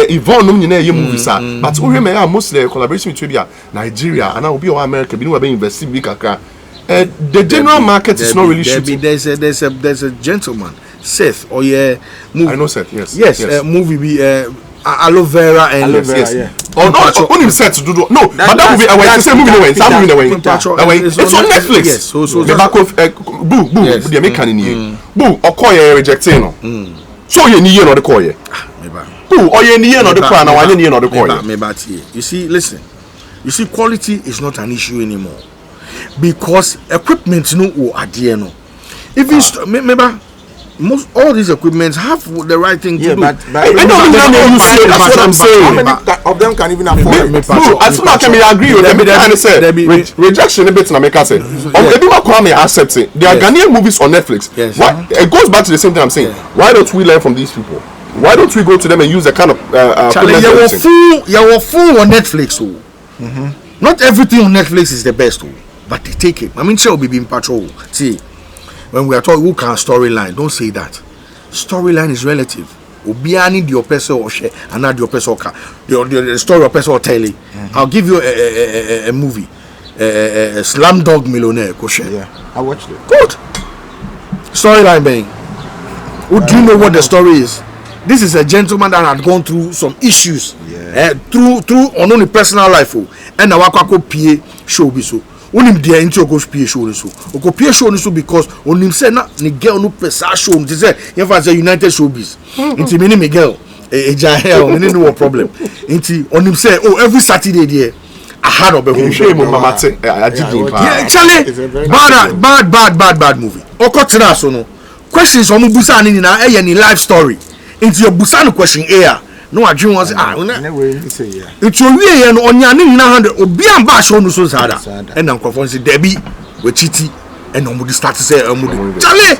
Yvonne movies. But mostly collaboration between Nigeria and America. Being invested big. The general market is not really shooting. There's a gentleman, Seth. Movie. I know Seth. Yes. Movie be aloe vera and yes. Oh no, only set to do no. But that movie, it's on Netflix. Yes. So the back of boo. The American in here. Boo. Okoye rejecting no. So you need no the koye. Boo. Or you need no the koye. Now I need no the koye. You see, listen. You see, quality is not an issue anymore because equipment no or adie no. Even remember most all these equipments have the right thing to do. But I don't know that's what I'm saying. how many of them can even afford it? No, as far as I agree with them, I say rejection a bit in America say. Everyone come and accept it. There are Ghanaian movies on Netflix. Yes. Why, it goes back to the same thing I'm saying. Why don't we learn from these people? Why don't we go to them and use the kind of you're full on Netflix. Not everything on Netflix is the best, but they take it. I mean, shall be in patrol. See, when we are talking who can storyline, don't say that. Storyline is relative. Obiani your person or share, and not your person the story of person or tell it. I'll give you a movie, a Slam Dog Millionaire. Go share. Yeah, I watched it. Good storyline, bang. Do you know what the story is? This is a gentleman that had gone through some issues, through on only personal life, and now I go PA Showbiz. So, onim dia into go PA show so. Go PA show so because onim say na ni girl no pesa show. It say you have a United Showbiz. Inti mini Miguel, hell, no problem. Inti onim say every Saturday there. I had of a Charlie, bad movie. Okotra so no. Questions on Busa ni na any life story. Into your Busan question air. No, I dream was it's your way and on your name 900 or be and bash on the Sosada. And Uncle Fonsi Debbie with Chiti and Omudi start to say Charlie.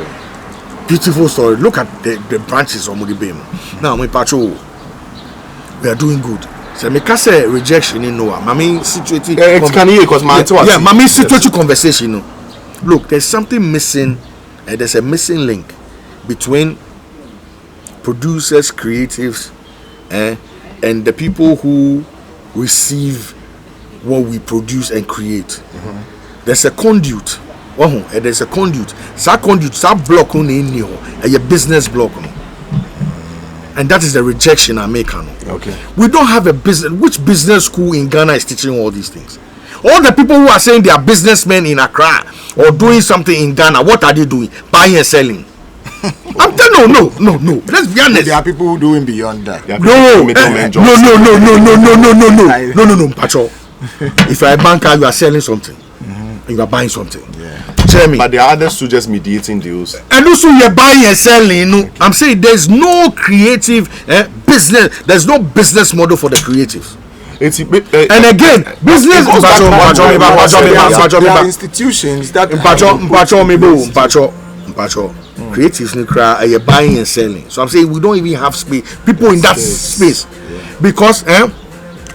Beautiful story. Look at the branches of Mudi Beam. Now, my patrol, we are doing good. So, me say rejection in Noah. Mami situated. Mami situated conversation. Look, there's something missing, and there's a missing link between producers, creatives, and the people who receive what we produce and create. There's a conduit. There's a conduit. That conduit, that block on a business block. And that is the rejection I make. Okay. We don't have a business. Which business school in Ghana is teaching all these things? All the people who are saying they are businessmen in Accra or doing something in Ghana, what are they doing? Buying and selling. I'm telling no. Let's be honest. There are people who doing beyond that. No, Patrol. If you're a banker, you are selling something. And you are buying something. Tell me. But there are others who just mediating deals. And also you're buying and selling. No, I'm saying there's no creative business. There's no business model for the creatives. And again, business. There are institutions that creatives are buying and selling. So I'm saying we don't even have space. People in that space. Because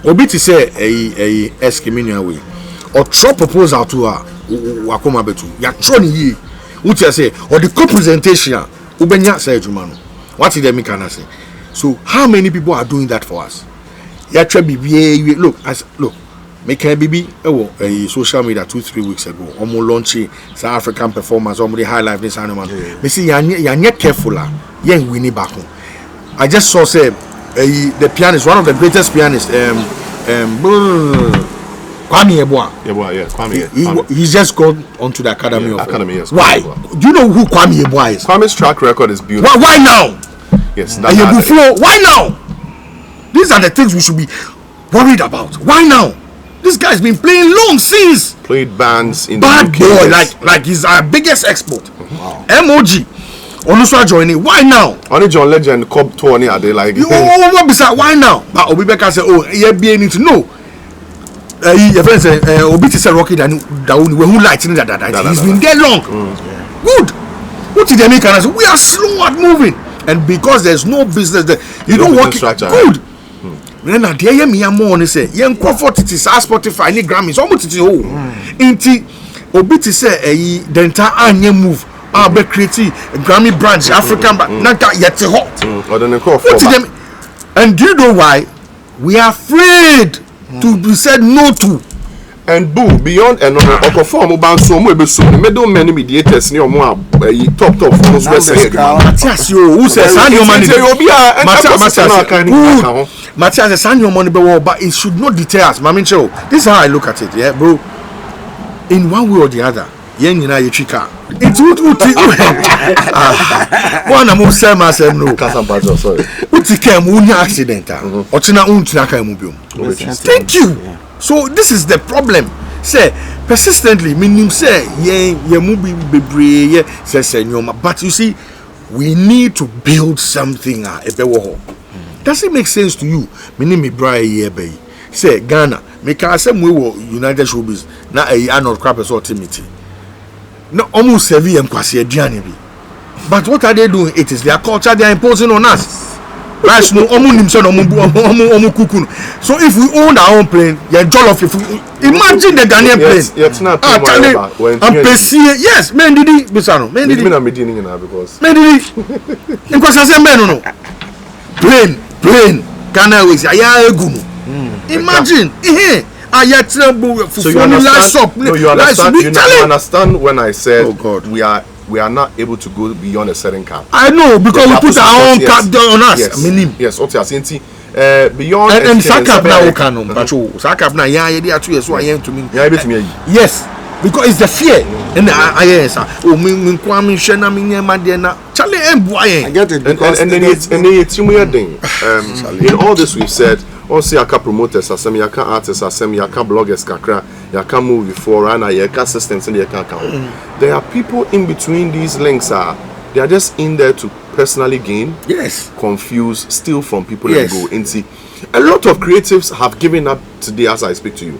Obiti say a Erskine way or throw proposal to her wakoma betu. Ya throw ni ye. What you say or the co-presentation ubenya say jumano. What did they can say? So how many people are doing that for us? Ya try BBA look make a BB a social media 2-3 weeks ago almost launching South African performance almost high life this animal. Me see you're careful yen winning back home. I just saw say the pianist, one of the greatest pianists Kwame Yeboah. He's just gone onto the academy of yes. Why? Do you know who Kwame Yeboah is? Kwame's track record is beautiful. Why now? Yes, why now? These are the things we should be worried about. Why now? This guy's been playing long since. Played bands in bad the UK. Boy, like he's our biggest export. Wow. MOG. Onuswa joining. Why now? Only John Legend Cobb Tony are they like? Why now? But Obibeka said, need to know. Your friend said, Obi said Rocky Dauni who lighting that. He's been there long. Good. What did they make? We are slow at moving, and because there's no business there, you don't work it. Good. Then I hear me more say, young comfort it is Spotify, any Grammys, almost it is Inti Obi say the entire annual move. Be creating Grammy branch, African Nanka yet hot. And do you know why? We are afraid to be said no to. And beyond and form about so much so middle many mediators near more top who says your money Matthias your money but it should not deter us. This is how I look at it, bro. In one way or the other. Yen you chika. It's one among some myself no sorry. Accident. Thank you. So this is the problem. Say persistently meaning say ye movie be say but you see we need to build something. Does it make sense to you? Me name me Brian Yebe. Say Ghana. Me can say we were United Showbiz. Na Arnold Crappers or Timothy. No, almost every kwasi aduane bi. But what are they doing? It is their culture they are imposing on us. Right? No, kuku. So if we own our own plane, yeah, jollof. Imagine the Ghanaian plane. Yes, not I'm paying. Yes, men did it. Bisano, men did it. I'm meeting now because. Men did it. Because I said men no. Plane. Ghana ways. Aya egumu. Imagine. So you understand when I said we are not able to go beyond a certain cap. I know because we put our own cap on us. Yes, what you are saying. Beyond and Sakap now can but Sakap now to me. Yes, because it's the fear. And I get it. In all this we've said, also yaka promoters, asem yaka artists, asem yaka bloggers, kakra, yaka movie for and yaka systems and yaka account. There are people in between these links they are just in there to personally gain, confuse, steal from people and go and see. A lot of creatives have given up today as I speak to you.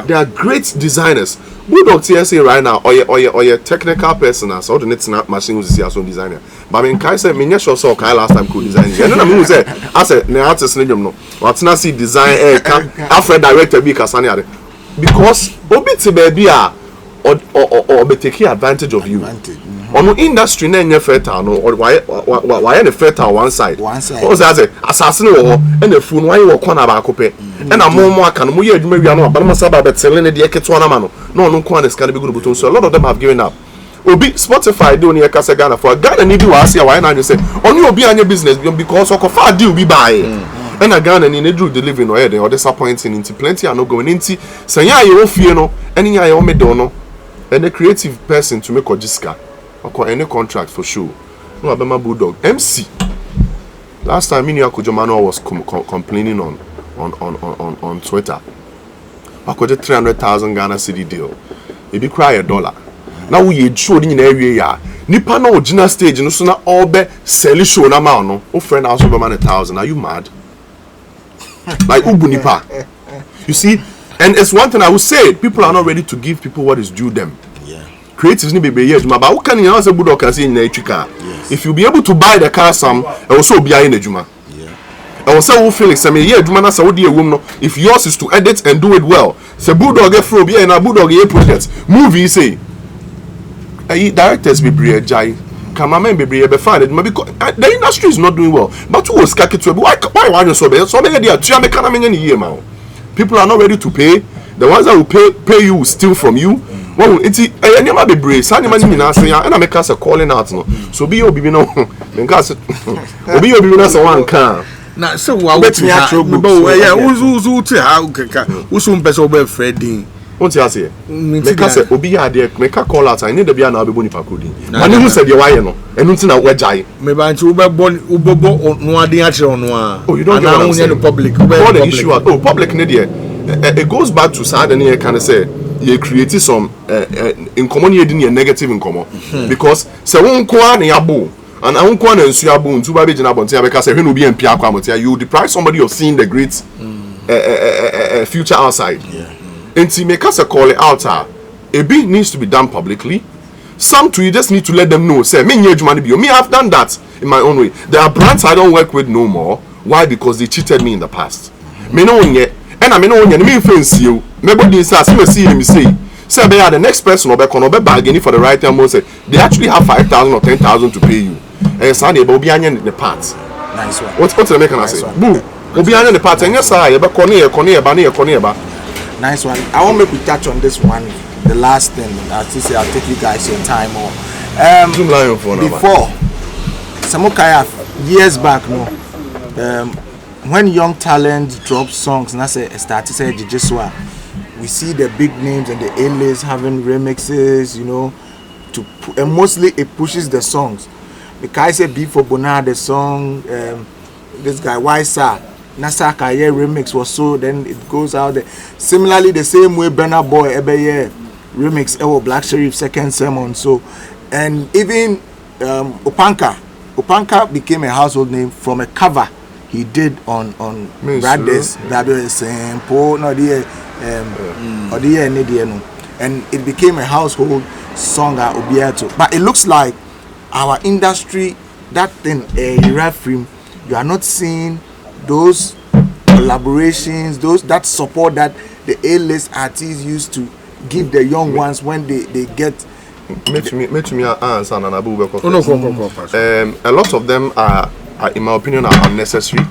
They are great designers. Bulldog TSA right now, or your technical person as all the net machine who's a designer. But I mean, Kai said, me sure saw Kai last time could design. And then I mean, say, I said, the artist name no. What's not see design? Afro director be Kasani because Obiti baby or be taking advantage of you. On the industry, no fertile, or why the fertile one side. What was that? Assassin or and the phone, why you walk on about cope. And a more can we maybe know, but I'm about selling the Eketwana mano. No, can be good button. So a lot of them have given up. Obi Spotify doing your Ghana for Ghana need you ask why now you say on you be on your business because of far deal be buy. And a Ghana in a drew delivering or disappointing into plenty are not going into say yeah you fear no any you me dono and a creative person to make a disca. Or any contract for sure. No, Abema Bulldog. MC. Last time Minia Kujomano was complaining on Twitter. I got a 300,000 Ghana cedi deal. It be cry $1. Now we showed in area. Nipa no original stage no so na all be sell show na ma no. O friend house over 1,000. Are you mad? Like Ubu Nipa. You see, and it's one thing I will say. People are not ready to give people what is due them. Creatives need be here, but who can you say Bulldog can see in a car? If you be able to buy the car, some also be in the Juma. I was so Felix, I mean, yeah, Jumana Saudi woman. If yours is to edit and do it well, say Bulldog get through be in a Bulldog project. Movie say, directors be brave, Jai. Cameramen be brave, be fine. Because the industry is not doing well. But who was kaki to why you so bad? So many idea. People are not ready to pay. The ones that will pay you will steal from you. Well, it's any be brave. Sani mani mina say and I make us a calling out no. So be obi no. Because obi no say one can. Na so wa bet me atro book. Yeah, who to how who so person be Freddy. What you say? Make us obi ya there make call out. I need to be na be nipa coding. Mani who say the why no. Enu ti na we jai. Me ba nti wo bobo no ade a kire no a. Oh, you don't get what the public. What the issue at? Oh, public need there. It goes back to sad and here can say you create some in common you didn't negative in common because se won kwa na yabo and won kwa na nsu yabo ntu ba be jina bontia because say when obi empia kwa motia you deprive somebody of seeing the great future outside. And make us a call it out a bit needs to be done publicly. Some to you just need to let them know say me I've done that in my own way. There are brands I don't work with no more. Why? Because they cheated me in the past. Me no yet. And I mean, me fancy you. Maybe this as you see me say be the next person or be bargaining for the right time. Say they actually have 5,000 or 10,000 to pay you. And Sunday, but be in the parts. Nice one. What's the make I say? Boo. Be in the parts. And yes, I be corner. Nice one. I want me to touch on this one. The last thing, as you say, I'll take you guys your time more. Before Samukaya years back, no. When young talent drop songs, and I say start to say Jijiswa, we see the big names and the A-list having remixes, you know, and mostly it pushes the songs. Because I say before Bona the song, this guy Waisa, Nasaka yeah remix was so then it goes out there. Similarly, the same way Burna Boy Ebeye remix Black Sheriff second sermon. So and even Opanka Opanka became a household name from a cover he did on Brothers Simple no and it became a household song but it looks like our industry, that thing film, you are not seeing those collaborations, that support that the A-list artists used to give the young ones when they get. A lot of them are in my opinion, are unnecessary.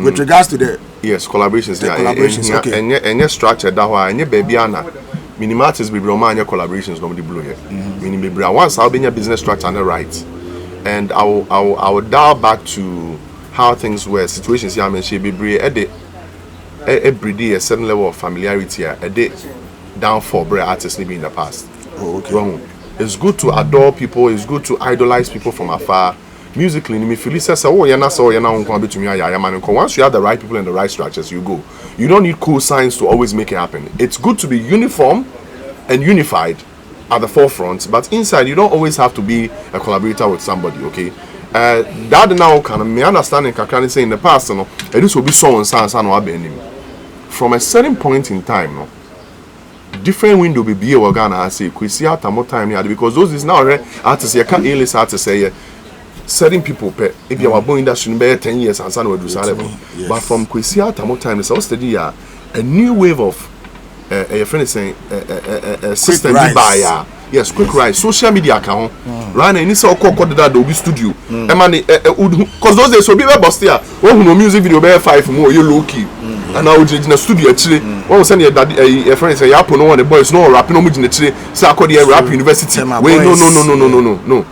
With regards to the collaborations, okay. And your structure that way, and your baby Anna, minimatis be Romania collaborations normally blue here. Meaning be once I'll be in your business structure and right, and I will dial back to how things were. Situations here, I mean, she be every day a certain level of familiarity a day down for artists maybe in the past. Oh, okay. Well, it's good to adore people. It's good to idolize people from afar. Musically, once you have the right people and the right structures, you go. You don't need cool signs to always make it happen. It's good to be uniform and unified at the forefront, but inside you don't always have to be a collaborator with somebody. Okay, that now can me understanding can say in the past, this will be so and from a certain point in time, no. Different window be a Ghana say we see out more time here because those is now artists you can't really start to say certain people if you are born in that shouldn't be 10 years and son will do but from Kwesi more time is steady a new wave of a friend saying a system by yes quick rise social media account right now so called that will be studio because those days so be bust here no music video be 5 more you low key and now in the studio actually when we send your daddy a friend say no one the boys no rapping no in the tree say I call the rap university wait no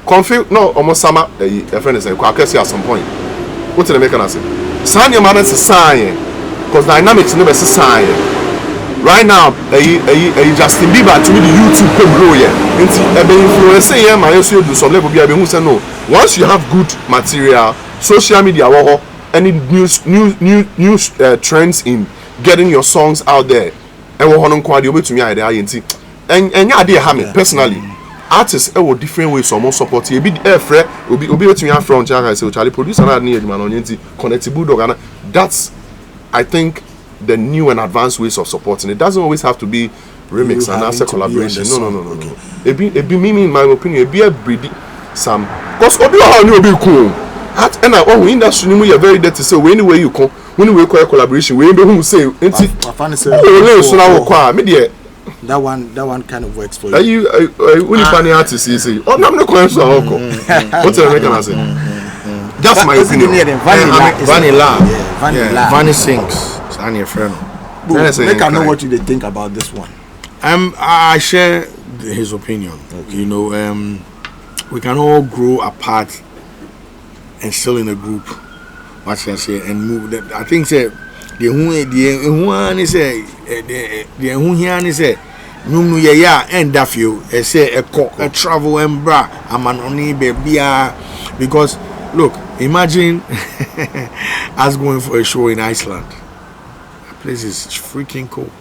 confirm no almost summer a friend say I say at some point what the make an say sign your man say because dynamics no be say right now Justin Bieber to me the YouTube can grow here and influence here my also do some level be who say no once you have good material social media any new trends in getting your songs out there and we want to over to me and yeah they have me personally artists will different ways some more support a bit air will be to me from China say Charlie producer na need man on connect Bulldog that's I think the new and advanced ways of supporting it doesn't always have to be remix and after collaboration no it be me in my opinion it be a breedy some because obi how new be cool at and I industry you very dirty so anyway you come when we call collaboration we be who say that one kind of works for you. Are you only funny artist you say oh I'm not going to what's the American say that's my opinion. Vanilla sings and your friend make I know what you think about this one. I share his opinion. Okay. You know, we can all grow apart and still in a group. What can I say? And move. I think say the one is no yeah and that you say a travel and bra I'm an only baby because look imagine us going for a show in Iceland. That place is freaking cold.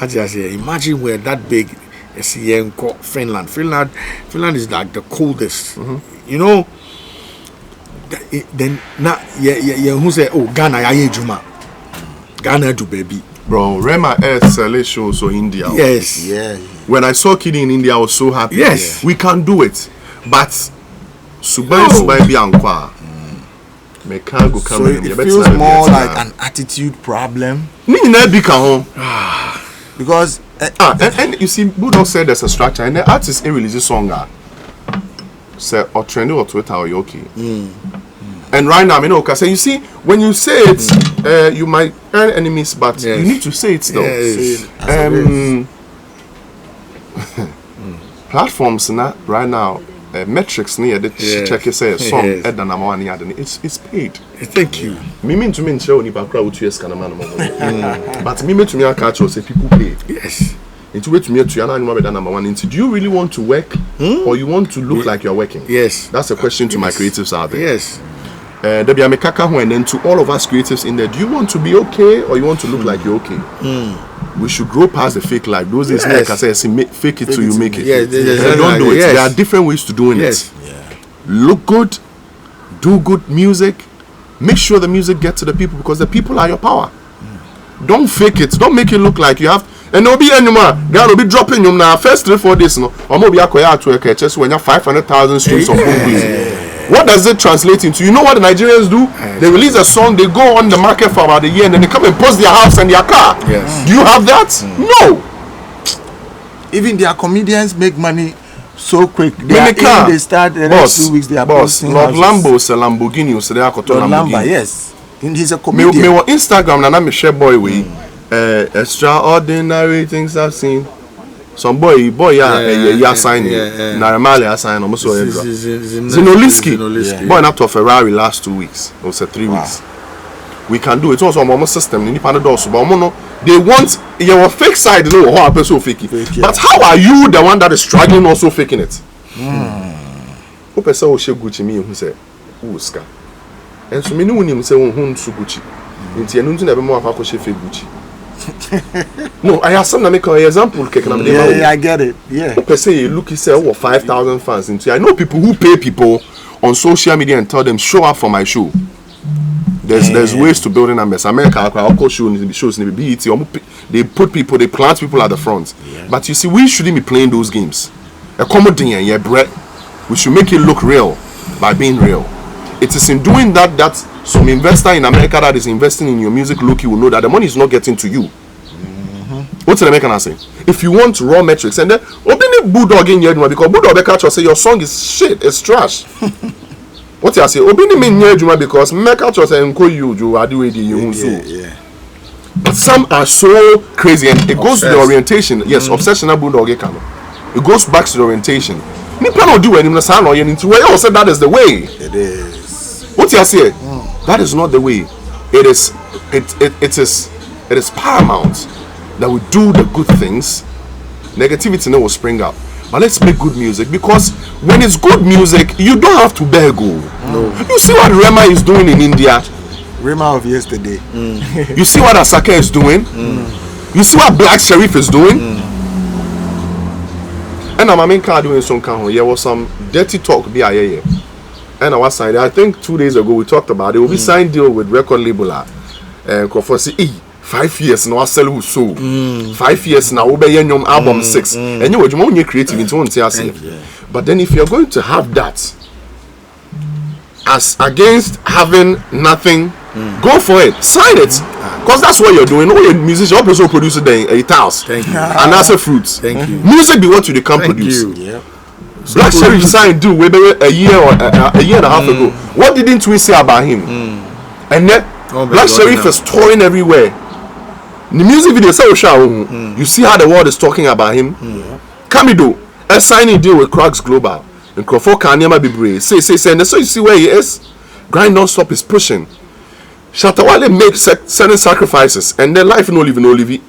I just say imagine where that big Finland is like the coldest. You know then now who say oh Ghana do baby bro Rema Erskine show so India yes when I saw Kid in India I was so happy we can do it but Subai be ankwa me can't go come in it feels more like an attitude problem because and you see Bulldog said there's a structure and the artist ain't release a song say or trend or Twitter or okay and right now, because you see, when you say it, you might earn enemies, but you need to say it still. Platforms right now, metrics near the check say a song at the number one yard, it's paid. Thank you. Me mean to me show ni background with US kind of man, but me to me I catch say people pay. Yes. Into wait to me to your number one. Do you really want to work or you want to look like you're working? Yes. That's a question to my creatives out there. Yes. And then to all of us creatives in there, do you want to be okay or you want to look like you're okay? we should grow past the fake life. Those days, like I said, fake it till you make it. Don't do it. There are different ways to doing it. Yeah. Look good, do good music, make sure the music gets to the people because the people are your power. Don't fake it. Don't make it look like you have. And no be anymore. God will be dropping you now. First 3-4 days, no. Or maybe I to a just when you have 500,000 streams of movies. What does it translate into? You know what the Nigerians do? They release a song, they go on the market for about a year, and then they come and post their house and their car. Yes. Do you have that? No. Even their comedians make money so quick. They start the next 2 weeks. They are posting Lord houses. Lambo is a Lamborghini, so they are called Lamborghini. Yes. He's a comedian. Me on Instagram, and I'm share boy we extraordinary things I've seen. Some boy signing. Naramali signing almost so Zinoliski. Boy up to a Ferrari last 2 weeks. It was 3 weeks. We can do it. Also on system. But they want your fake side. You know how happen so fake. But how are you the one that is struggling also faking it? Who person will show Gucci me who say Uska. And so many women say who so Gucci. Into you know never more fake Gucci. No, I have some that make an example. Yeah, I get it. Yeah. Per se, look, he said, 5,000 fans. Into I know people who pay people on social media and tell them show up for my show. There's ways to building numbers. America, I'll shows in the BET. They put people, they plant people at the front. Yeah. But you see, we shouldn't be playing those games. A comedy and yeah, Brett. We should make it look real by being real. It is in doing that some investor in America that is investing in your music, look, you will know that the money is not getting to you. What's the American say? If you want raw metrics, and then open Bulldog in here because Bulldog catch or say your song is shit, it's trash. What you say? Open me in here because make out say enko you are doing the But some are so crazy, and it goes to the orientation. Yes, obsessional Bulldog can. It goes back to the orientation. Nipa no do anything na no into where you said that is the way. It is. What you say? That is not the way. It is paramount that we do the good things. Negativity will spring up. But let's make good music, because when it's good music, you don't have to beg. No. You see what Rema is doing in India? Rema of yesterday. You see what Asake is doing? You see what Black Sheriff is doing? And I'm main car doing some kind. There was some dirty talk here. And I was signed. I think 2 days ago we talked about it. Will be signed deal with record label. And for 5 years now I sell who so 5 years now we be your album 6. And you want creative into one say. But then if you're going to have that as against having nothing, go for it. Sign it. Because that's what you're doing. All your musicians, your person producer then a house. Thank you. And that's a fruits. Thank you. Music be what you can produce. Yeah. Black Sheriff signed do maybe a year or a year and a half ago. What didn't we say about him? And then Black Sheriff is touring everywhere. The music video say you see how the world is talking about him. Kamido a signing deal with Cracks Global. And Crawford Kanyama Bibre say and so you see where he is. Grind non-stop is pushing. Shatawale makes certain sacrifices and their life no living.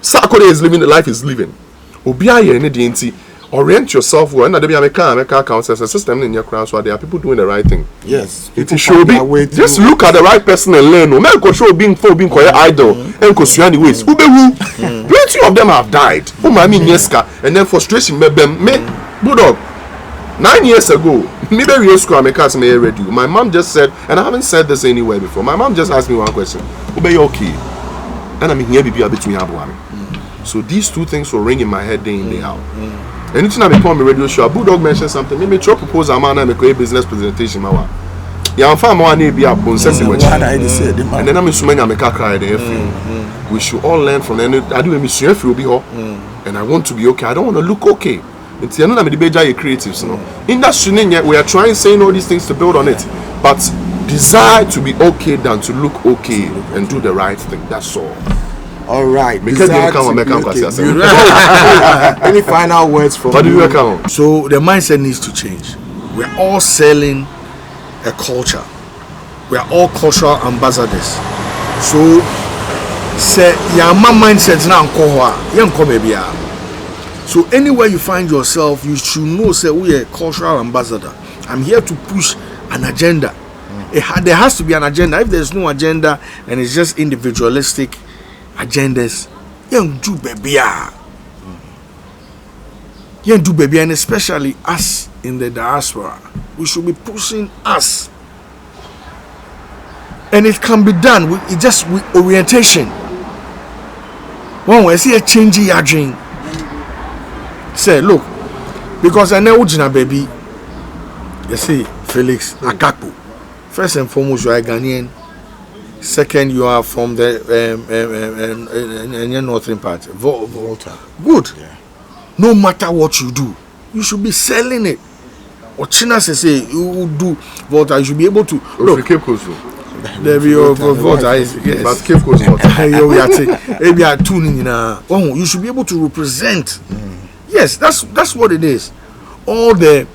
Sakode is living the life he's living. Obiaye any DNT. Orient yourself well. Now, there be accounts as a system in your crown, so there are people doing the right thing. Yes, it should be. Just look at the right person and learn. No man control being quiet idle and constrain the ways. Plenty of them have died. And then frustration made them. Bulldog. 9 years ago, maybe Erskine, my mom just said, and I haven't said this anywhere before. My mom just asked me one question. Ube you okay? And I'm here between Abuami. So these two things will ring in my head day in day out. Anytime I become a radio show, Bulldog mentioned something. Maybe try propose a man and make a business presentation. Yeah, I'm fine. I need to be a bonus. And then I'm assuming I make a cry. We should all learn from them. I do a mission if you'll be hot, and I want to be okay. I don't want to look okay. It's the end of the day. Creatives, you know. In that shooting, we are trying saying all these things to build on it, but desire to be okay than to look okay and do the right thing. That's all. All right. Because you come Any final words from you? So the mindset needs to change. We're all selling a culture. We are all cultural ambassadors. So say your mindset now. So anywhere you find yourself, you should know say we are a cultural ambassador. I'm here to push an agenda. There has to be an agenda. If there's no agenda and it's just individualistic agendas, Young do baby. Young do baby, and especially us in the diaspora. We should be pushing us. And it can be done with orientation. One way, see a change in your dream. Say, look, because I know Ujina baby, you see, Felix Agakpo. First and foremost, you are Ghanaian. Second, you are from the northern part. Volta. Good. Yeah. No matter what you do, you should be selling it. What China say you do Volta, you should be able to look. Cape Coast. There be your Volta is yes. But Cape Coast you should be able to represent. Yes, that's what it is. All the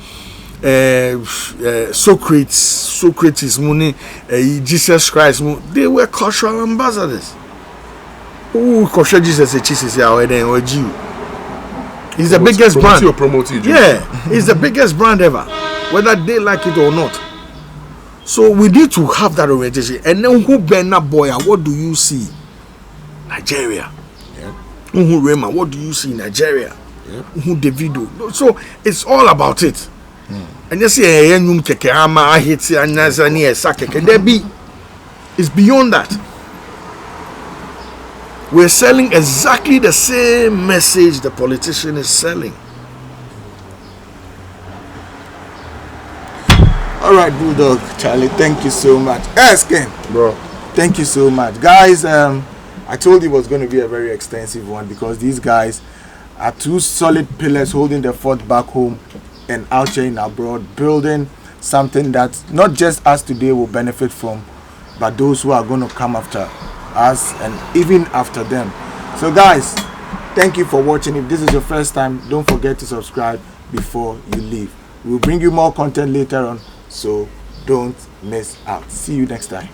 Socrates, Jesus Christ, they were cultural ambassadors. Who culture Jesus is or Jew? He's the biggest brand. Yeah, he's the biggest brand ever, whether they like it or not. So we need to have that orientation. And then who Benna Boya, what do you see? Nigeria. Yeah. Who Rema, what do you see? Nigeria. Yeah. Who Davido. So it's all about it. And you see a young keke ama ahitsi anazani esake and there be it's beyond that. We're selling exactly the same message the politician is selling. All right, Bulldog, Charlie, thank you so much. Erskine, Bro. thank you so much. Guys, I told you it was going to be a very extensive one because these guys are two solid pillars holding the fort back home and out here in abroad, building something that not just us today will benefit from, but those who are going to come after us and even after them. So guys, thank you for watching. If this is your first time, don't forget to subscribe before you leave. We'll bring you more content later on, so don't miss out. See you next time.